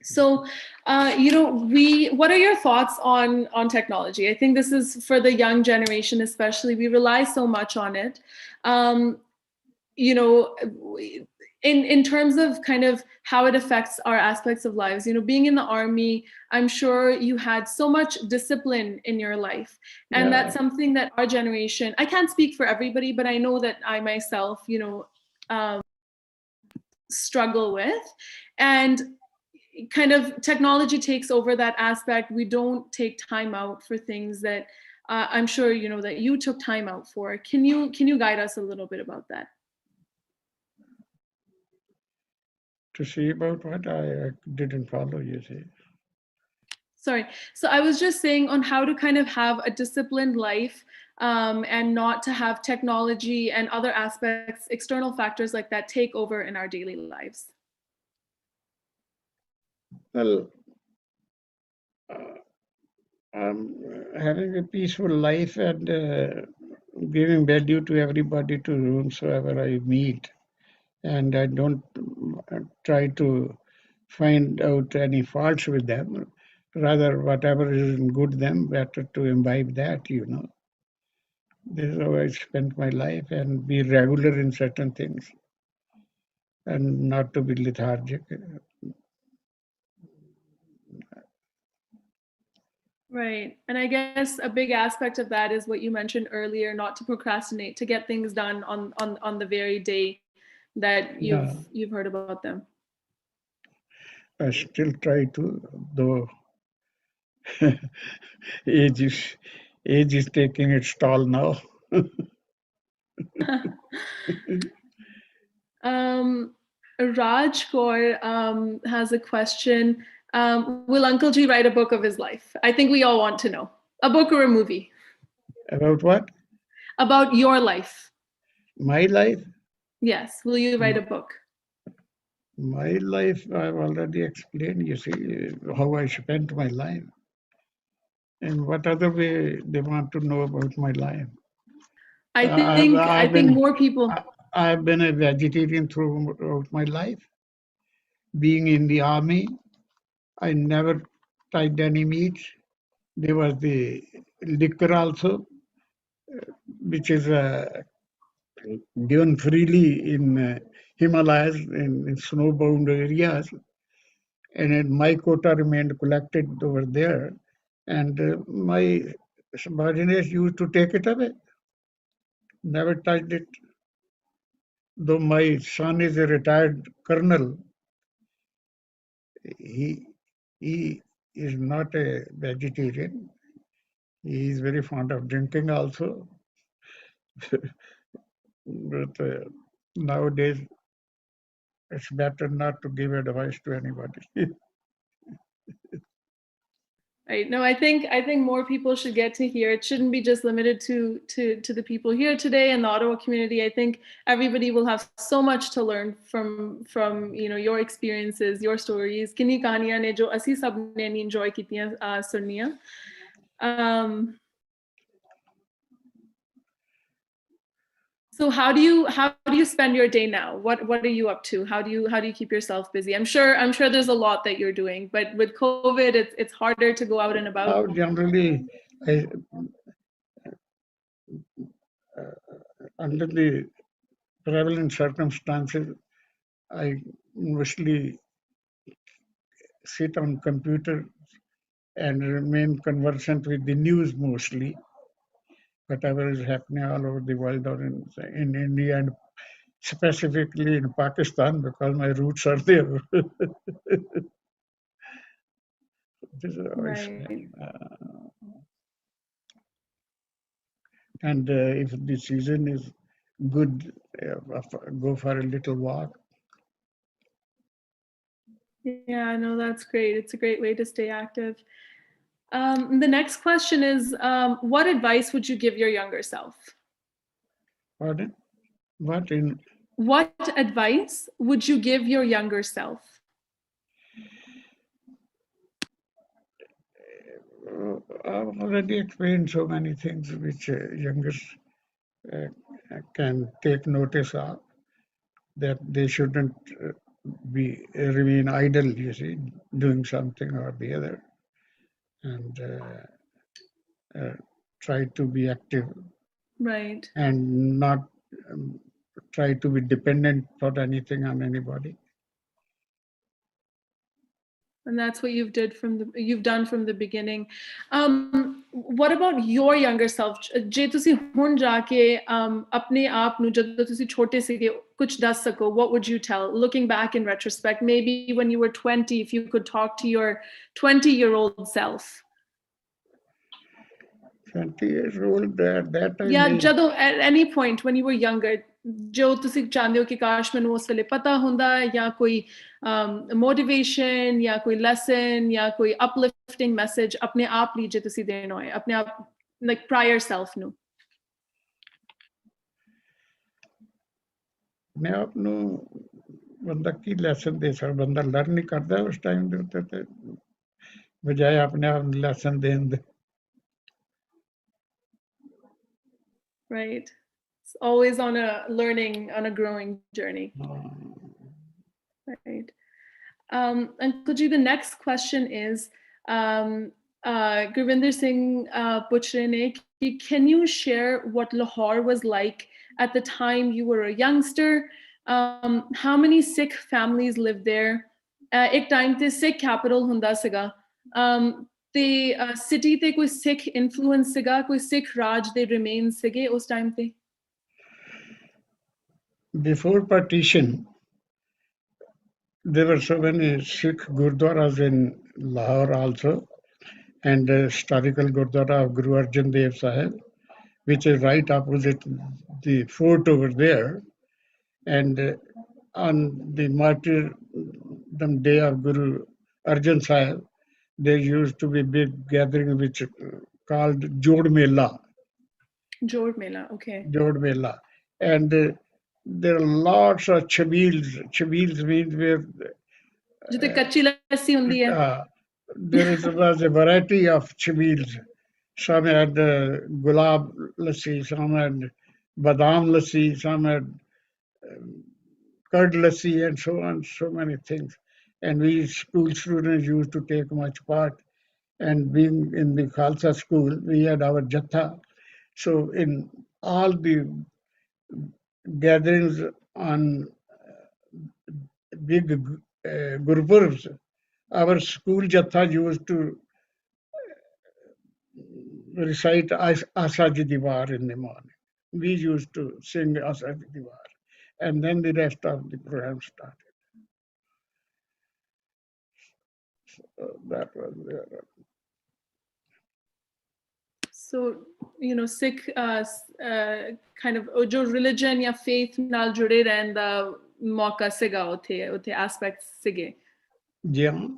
So, what are your thoughts on technology? I think this is for the young generation, especially. We rely so much on it. You know, in terms of kind of how it affects our aspects of lives. Being in the army, I'm sure you had so much discipline in your life, and Yeah. that's something that our generation. I can't speak for everybody, but I know that I myself, struggle with, and kind of technology takes over that aspect. We don't take time out for things that I'm sure that you took time out for. Can you guide us a little bit about that? To see about what? I didn't follow you. See. Sorry. So I was just saying on how to kind of have a disciplined life, and not to have technology and other aspects, external factors like that, take over in our daily lives. Well, I'm having a peaceful life and giving value to everybody to whomsoever I meet. And I don't try to find out any faults with them. Rather, whatever is in good them, better to imbibe that, This is how I spent my life, and be regular in certain things and not to be lethargic. Right. And I guess a big aspect of that is what you mentioned earlier, not to procrastinate, to get things done on the very day that you've heard about them. I still try to, though age is taking its toll now. Raj Kaur has a question. Will Uncle G write a book of his life? I think we all want to know. A book or a movie? About what? About your life. My life? Yes. Will you write a book? My life, I've already explained, you see, how I spent my life. And what other way they want to know about my life? I think more people. I've been a vegetarian throughout my life. Being in the army, I never tried any meat. There was the liquor also, which is given freely in Himalayas, in snowbound areas. And my quota remained collected over there. And my subordinates used to take it away. Never touched it. Though my son is a retired colonel, he is not a vegetarian. He is very fond of drinking also. But nowadays, it's better not to give advice to anybody. Right. No, I think more people should get to hear. It shouldn't be just limited to the people here today in the Ottawa community. I think everybody will have so much to learn from your experiences, your stories. किन्नी कहानियां ने जो असी सब ने enjoy कीतियां सुनियां. So how do you spend your day now? What are you up to? How do you keep yourself busy? I'm sure there's a lot that you're doing, but with COVID, it's harder to go out and about. Now, generally, under the prevalent circumstances, I mostly sit on computer and remain conversant with the news mostly. Whatever is happening all over the world or in India and specifically in Pakistan because my roots are there. This is Right. And if the season is good, go for a little walk. Yeah, no, that's great. It's a great way to stay active. The next question is, what advice would you give your younger self? Pardon? What advice would you give your younger self? I've already explained so many things which youngers can take notice of, that they shouldn't remain idle, you see, doing something or the other, and try to be active. Right. And not try to be dependent for anything on anybody. And that's what you've done from the beginning. What about your younger self? ਜੇ ਤੁਸੀਂ ਹੁਣ ਜਾ ਕੇ ਆਪਣੇ ਆਪ ਨੂੰ ਜਦੋਂ ਤੁਸੀਂ ਛੋਟੇ ਸੀਗੇ ਕੁਝ ਦੱਸ ਸਕੋ, what would you tell? Looking back in retrospect, maybe when you were 20, if you could talk to your 20-year-old self. 20 years old, at that time. Yeah, ਜਦੋਂ at any point when you were younger, ਜੋ ਤੁਸੀਂ ਚਾਹੁੰਦੇ ਹੋ ਕਿ ਕਾਸ਼ ਮੈਨੂੰ ਉਸ ਵੇਲੇ ਪਤਾ ਹੁੰਦਾ, ਜਾਂ ਕੋਈ motivation ਜਾਂ ਕੋਈ lesson ਜਾਂ ਕੋਈ uplifting message ਆਪਣੇ ਆਪ ਲਈ ਜੇ ਤੁਸੀਂ ਦੇਣਾ ਹੋਏ, ਆਪਣੇ ਆਪ like prior self ਨੂੰ? ਆਪਣੇ ਆਪ ਨੂੰ ਬੰਦਾ ਕੀ ਲੈਸਨ ਦੇ ਸਕਦਾ? ਬੰਦਾ ਲਰਨ ਨਹੀਂ ਕਰਦਾ ਉਸ ਟਾਈਮ ਦੇ ਉੱਤੇ, ਤੇ ਬਜਾਏ ਆਪਣੇ ਆਪ ਨੂੰ ਲੈਸਨ ਦੇਣ ਦੇ। Right. It's always on a learning, on a growing journey. Right. Uncle Ji, the next question is, Gurvinder Singh Puchre, can you share what Lahore was like at the time you were a youngster? How many Sikh families lived there? Ek time te Sikh capital hunda siga. ਤੇ city ਤੇ ਕੋਈ ਸਿੱਖ influence ਸੀਗਾ, ਕੋਈ ਸਿੱਖ ਰਾਜ ਦੇ remains ਸੀਗੇ ਉਸ time ਤੇ? Before partition, there were so many Sikh gurdwaras in Lahore also, and the historical Gurdwara of Guru Arjan Dev Sahib, which is right opposite the fort over there. And on the martyrdom day of Guru Arjan Sahib, there used to be big gathering which called Jod Mela. Jod Mela, okay. Jod Mela. And there are lots of chabils. Chabils means where ਜਿੱਥੇ ਕੱਚੀ ਲੱਸੀ ਹੁੰਦੀ ਹੈ. There was a variety of chabils. Some had gulab lassi, some had badam lassi, some had curd lassi, and so on, so many things. And we school students used to take much part. And being in the Khalsa school, we had our jatha. So in all the gatherings on big Gurupurvs, our school jatha used to recite Asa Ji Diwar in the morning. We used to sing Asa Ji Diwar. And then the rest of the program started. So that was there. So, you know, Sikh kind of jo religion ya faith ਨਾਲ ਜੁੜੇ ਰਹਿਣ ਦਾ ਮੌਕਾ ਸੀਗਾ ਉੱਥੇ aspects ਸੀਗੇ? ਜੀ ਹਾਂ,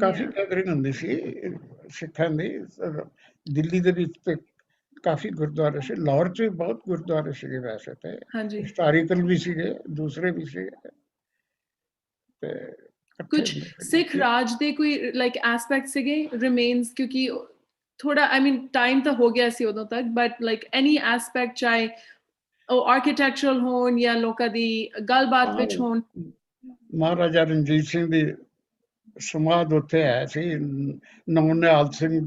ਕਾਫੀ gathering ਹੁੰਦੀ ਸੀ ਸਿੱਖਾਂ ਦੀ। ਦਿੱਲੀ ਦੇ ਵਿੱਚ ਤੇ ਕਾਫੀ ਗੁਰਦੁਆਰੇ ਸੀ, ਲਾਹੌਰ 'ਚ ਵੀ ਬਹੁਤ ਗੁਰਦੁਆਰੇ ਸੀਗੇ ਵੈਸੇ ਤੇ, ਹਿਸਟੋਰੀਕਲ ਵੀ ਸੀਗੇ, ਦੂਸਰੇ ਵੀ ਸੀਗੇ। ਤੇ ਕੁਝ ਸਿੱਖ ਰਾਜ ਦੇ ਕੋਈ ਲਾਈਕ ਐਸਪੈਕਟ ਸੀਗੇ ਰਿਮੇਨਸ? ਕਿਉਂਕਿ ਥੋੜਾ I mean time ਤਾਂ ਹੋ ਗਿਆ ਸੀ ਉਦੋਂ ਤੱਕ, but like any aspect ਚਾਹੇ ਉਹ ਆਰਕੀਟੈਕਚਰਲ ਹੋਣ ਜਾਂ ਲੋਕਾਂ ਦੀ ਗੱਲਬਾਤ ਵਿੱਚ ਹੋਣ? ਮਹਾਰਾਜਾ ਰਣਜੀਤ ਸਿੰਘ ਦੀ ਸਮਾਧ ਉੱਥੇ ਹੈ ਸੀ, ਨਿਹਾਲ ਸਿੰਘ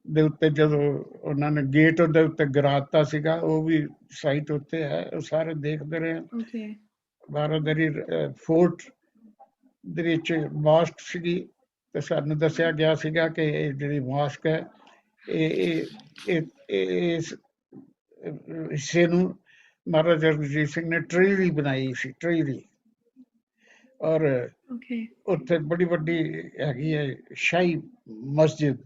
ਦੇ ਉੱਤੇ ਜਦੋਂ ਉਹਨਾਂ ਨੇ ਗੇਟ ਉਹਦੇ ਉੱਤੇ ਗਿਰਾਤਾ ਸੀਗਾ, ਉਹ ਵੀ ਸਾਈਟ ਉੱਤੇ ਹੈ, ਉਹ ਸਾਰੇ ਦੇਖਦੇ ਰਹੇ। ਬਾਰਾਦਰੀ ਫੋਰਟ ਦੇ ਵਿੱਚ ਮਾਸਕ ਸੀਗੀ, ਤੇ ਸਾਨੂੰ ਦੱਸਿਆ ਗਿਆ ਸੀਗਾ ਕਿ ਇਹ ਜਿਹੜੀ ਮਾਸਕ ਹੈ ਇਸ ਹਿੱਸੇ ਨੂੰ ਮਹਾਰਾਜਾ ਰਣਜੀਤ ਸਿੰਘ ਨੇ ਟ੍ਰੇਰੀ ਬਣਾਈ ਸੀ, ਟ੍ਰੇਰੀ। ਔਰ ਉੱਥੇ ਬੜੀ ਵੱਡੀ ਹੈਗੀ ਹੈ ਸ਼ਾਹੀ ਮਸਜਿਦ,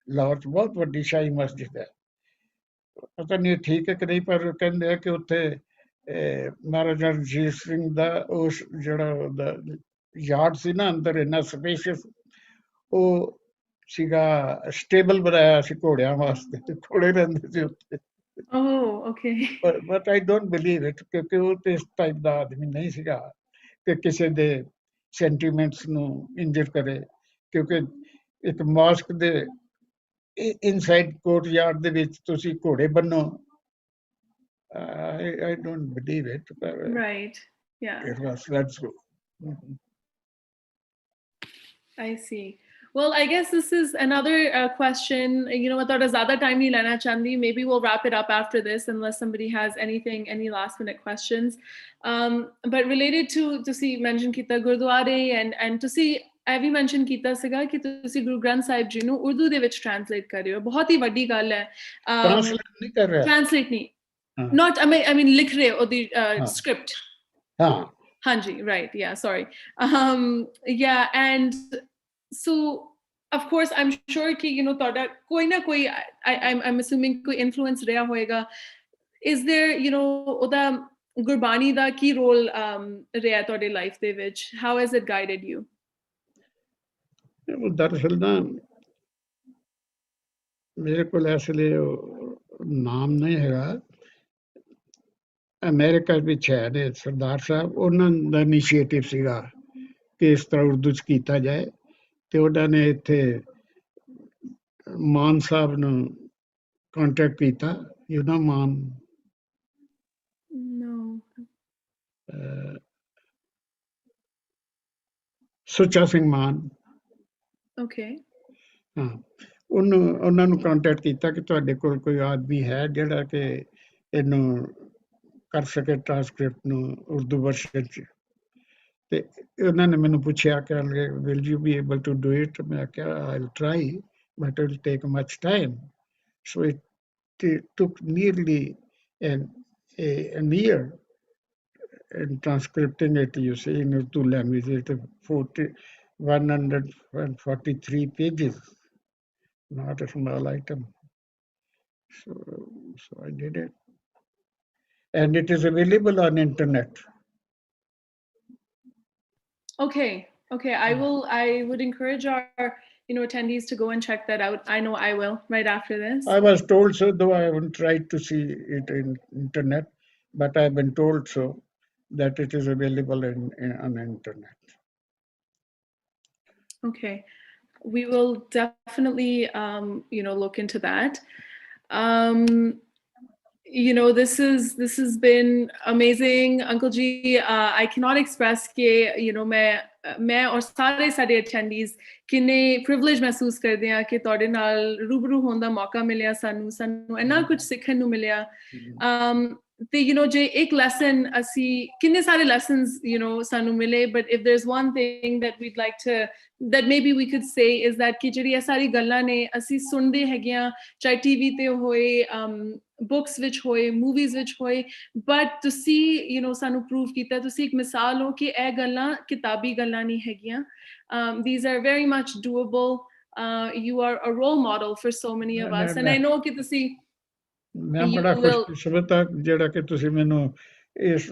ਲਾਹੌਰ 'ਚ ਬਹੁਤ ਵੱਡੀ ਸ਼ਾਹੀ ਮਸਜਿਦ ਹੈ। ਪਤਾ ਨਹੀਂ ਠੀਕ ਹੈ ਕਿ ਨਹੀਂ, ਪਰ ਕਹਿੰਦੇ ਆ ਕਿ ਉੱਥੇ ਮਹਾਰਾਜਾ ਰਣਜੀਤ ਸਿੰਘ ਦਾ ਉਸ ਜਿਹੜਾ ਉਹਦਾ ਯਾਰਡ ਸੀ ਨਾ ਅੰਦਰ, ਇੰਨਾ ਸਪੇਸ਼ੀਅਸ, ਉਹ ਸੀਗਾ ਸਟੇਬਲ ਬਣਾਇਆ ਸੀ ਘੋੜਿਆਂ ਵਾਸਤੇ ਘੋੜੇ ਰਹਿੰਦੇ ਸੀ ਉੱਥੇ Oh, okay. but I don't believe it ਕਿਉਂਕਿ ਉਹ ਤੇ ਇਸ ਟਾਈਪ ਦਾ ਆਦਮੀ ਨਹੀਂ ਸੀਗਾ ਕਿ ਕਿਸੇ ਦੇ ਸੈਂਟੀਮੈਂਟਸ ਨੂੰ ਇੰਜਰ ਕਰੇ ਕਿਉਂਕਿ ਇੱਕ ਮਾਸਕ ਦੇ ਇਨਸਾਈਡ ਕੋਰਟ ਯਾਰਡ ਦੇ ਵਿੱਚ ਤੁਸੀਂ ਘੋੜੇ ਬੰਨੋ I don't believe it. Right. Yeah. That's good. I see. Well, I guess this is another question. You know, I thought zyada time nahi lena chandi. Maybe we'll wrap it up after this, unless somebody has any last minute questions. But related to see mention kita Gurdware and to see I we mention ਕੀਤਾ ਸੀਗਾ ਕਿ ਤੁਸੀਂ ਗੁਰੂ ਗ੍ਰੰਥ ਸਾਹਿਬ ਜੀ ਨੂੰ ਉਰਦੂ ਦੇ ਵਿੱਚ translate ਕਰ ਰਹੇ ਹੋ ਬਹੁਤ ਹੀ ਵੱਡੀ ਗੱਲ ਹੈ ਟ੍ਰਾਂਸਲੇਟ ਨਹੀਂ ਕਰ ਰਿਹਾ ਟ੍ਰਾਂਸਲੇਟ ਨਹੀਂ not I mean ਲਿਖ ਰਹੇ ਹੋ ਦੀ script ਹਾਂ Hanji, right. Yeah, sorry. Yeah, and so of course I'm sure ki you know that koi na koi I'm assuming koi influence reha hoega. Is there you know oda gurbani da ki role reha tode life de vich? How has it guided you? दरअसल ना मेरे को इसलिए नाम नहीं हैगा America ਵਿੱਚ ਹੈ ਨੇ ਸਰਦਾਰ ਸਾਹਿਬ ਉਹਨਾਂ ਦਾ ਇਨੀਸ਼ੀਏਟਿਵ ਸੀਗਾ ਕਿ ਇਸ ਤਰ੍ਹਾਂ ਉਰਦੂ ਚ ਕੀਤਾ ਜਾਏ ਤੇ ਉਹਨਾਂ ਨੇ ਇੱਥੇ ਮਾਨ ਸਾਹਿਬ ਨੂੰ ਕੰਟੈਕਟ ਕੀਤਾ you know Mann No. Sucha Singh Mann Okay. ਹਾਂ ਉਹਨਾਂ ਨੂੰ ਕੰਟੈਕਟ ਕੀਤਾ ਕਿ ਤੁਹਾਡੇ ਕੋਲ ਕੋਈ ਆਦਮੀ ਹੈ ਜਿਹੜਾ ਕਿ ਇਹਨੂੰ ਕਰ ਸਕੇ ਟ੍ਰਾਂਸਕ੍ਰਿਪਟ ਨੂੰ ਉਰਦੂ ਵਰਸ਼ਨ ਚ ਤੇ ਉਹਨਾਂ ਨੇ ਮੈਨੂੰ ਪੁੱਛਿਆ ਕਿ will you be able to do it ਮੈਂ ਕਿਹਾ I will try but it will take much time so it took nearly an year in transcripting it, you see, in Urdu language. It 143 pages, not a small item. So I did it. And it is available on internet. Okay. I would encourage our attendees to go and check that out. I know I will right after this. I was told so, though I haven't tried to see it in internet, but I've been told so that it is available on internet. Okay, we will definitely look into that. This has been amazing, Uncle Ji. I cannot express ke मैं और सारे सारे attendees किन्ने privilege महसूस करदे आ कि ਤੁਹਾਡੇ ਨਾਲ ਰੂਬਰੂ ਹੋਣ ਦਾ ਮੌਕਾ ਮਿਲਿਆ ਸਾਨੂੰ ਇੰਨਾ ਕੁਝ ਸਿੱਖਣ ਨੂੰ ਮਿਲਿਆ ਤੇ ਜੇ ਇੱਕ lesson ਅਸੀਂ ਕਿੰਨੇ ਸਾਰੇ lessons ਸਾਨੂੰ ਮਿਲੇ but if there's one thing that we'd like to that maybe we could say is that ਕਿ ਜਿਹੜੀ ਇਹ ਸਾਰੀ ਗੱਲਾਂ ਨੇ ਅਸੀਂ ਸੁਣਦੇ ਹੈਗੇ ਆ ਚਾਹੇ ਟੀਵੀ ਤੇ ਹੋਏ books ਵਿੱਚ ਹੋਏ movies ਵਿੱਚ ਹੋਏ but ਤੁਸੀਂ ਸਾਨੂੰ prove ਕੀਤਾ ਤੁਸੀਂ ਇੱਕ ਮਿਸਾਲ ਹੋ ਕਿ ਇਹ ਗੱਲਾਂ ਕਿਤਾਬੀ ਗੱਲਾਂ ਨਹੀਂ ਹੈਗੀਆਂ these are very much doable you are a role model for so many of us and I know ਕਿ ਤੁਸੀਂ ਮੈਂ ਬੜਾ ਖੁਸ਼ਕਿਸਮਤ ਹਾਂ ਜਿਹੜਾ ਕਿ ਤੁਸੀਂ ਮੈਨੂੰ ਇਸ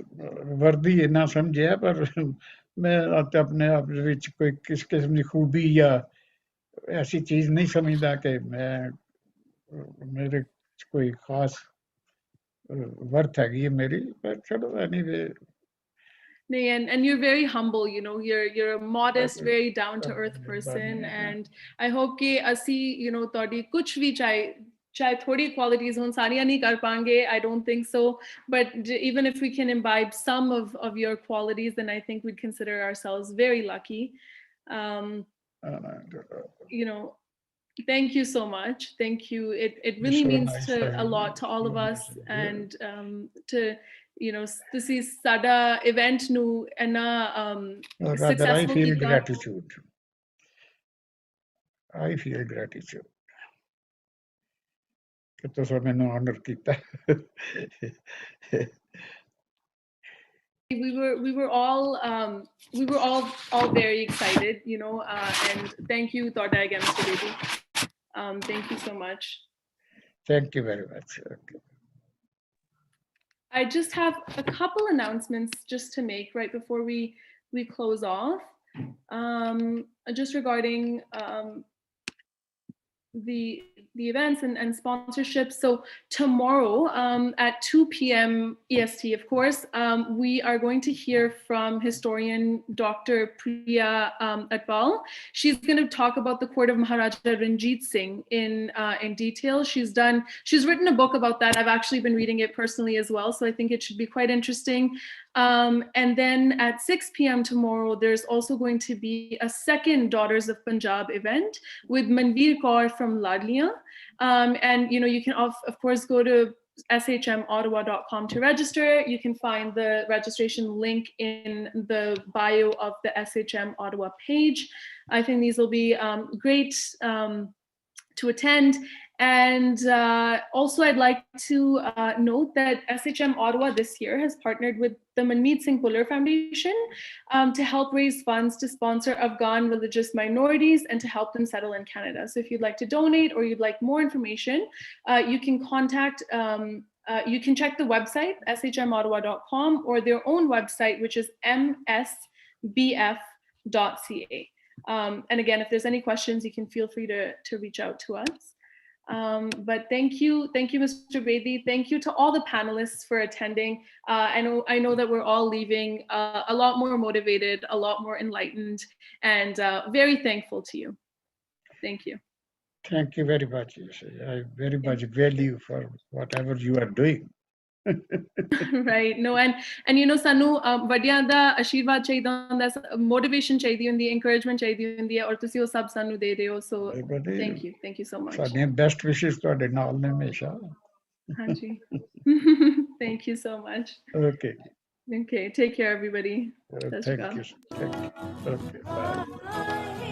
ਵਰਦੀ ਇੰਨਾ ਸਮਝਿਆ ਪਰ ਮੈਂ ਆਪਣੇ ਆਪ ਵਿੱਚ ਕੋਈ ਕਿਸ ਕਿਸਮ ਦੀ ਖੂਬੀ ਜਾਂ ਐਸੀ ਚੀਜ਼ ਨਹੀਂ ਸਮਝਦਾ ਕਿ ਮੈਂ ਮੇਰੇ ਕੋਈ ਖਾਸ ਵਰਥ ਹੈਗੀ ਹੈ ਮੇਰੀ ਪਰ ਚਲੋ anyway And you're very humble, you're a modest, very down to earth person and I hope कि ਅਸੀਂ ਤੁਹਾਡੀ ਕੁਝ ਵੀ ਚਾਹੇ ਥੋੜੀ qualities ਹੋਣ ਸਾਰੀਆਂ ਨਹੀਂ ਕਰ ਪਾਂਗੇ I don't think so but even if we can imbibe some of your qualities then I think we'd consider ourselves very lucky thank you so much thank you it really means a lot to all of us and to ਤੁਸੀਂ ਸਾਡਾ event ਨੂੰ ਇੰਨਾ successful ਕੀਤਾ I feel gratitude ਕਿ ਤੁਸੀਂ ਮੈਨੂੰ honor ਕੀਤਾ we were all very excited and thank you Toda again Mr. Bedi thank you so much thank you very much okay. I just have a couple announcements just to make right before we close off just regarding the events and sponsorships. So tomorrow at 2 p.m. EST, of course, we are going to hear from historian Dr. Priya Atwal. She's going to talk about the court of Maharaja Ranjit Singh in detail. She's written a book about that. I've actually been reading it personally as well, so I think it should be quite interesting. And then at 6 p.m. tomorrow, there's also going to be a second Daughters of Punjab event with Manveer Kaur from Ladlian. And you can of course go to shmottawa.com to register. You can find the registration link in the bio of the SHM Ottawa page. I think these will be great to attend. And also I'd like to note that SHM Ottawa this year has partnered with the Manmeet Singh Puller Foundation to help raise funds to sponsor Afghan religious minorities and to help them settle in Canada. So if you'd like to donate or you'd like more information, you can contact, you can check the website, shmottawa.com, or their own website, which is msbf.ca. And again, if there's any questions, you can feel free to reach out to us. But thank you, Mr. Bedi. Thank you to all the panelists for attending. I know that we're all leaving a lot more motivated, a lot more enlightened, and very thankful to you. Thank you. Thank you very much. I very much value for whatever you are doing. Right. No, and sanu vadiyan da ashirwad chahiਦਾ ਹੁੰਦਾ, motivation ਚਾਹੀਦੀ ਹੁੰਦੀ ਹੈ, encouragement ਚਾਹੀਦੀ ਹੁੰਦੀ ਹੈ, ਔਰ ਤੁਸੀਂ ਉਹ ਸਭ ਸਾਨੂੰ ਦੇ ਰਹੇ ਹੋ, so thank you so much. ਸਾਡੀਆਂ best wishes ਤੁਹਾਡੇ ਨਾਲ ਨੇ ਹਮੇਸ਼ਾ. ਹਾਂਜੀ. Thank you so much. Okay, take care everybody. thank you. Okay, bye.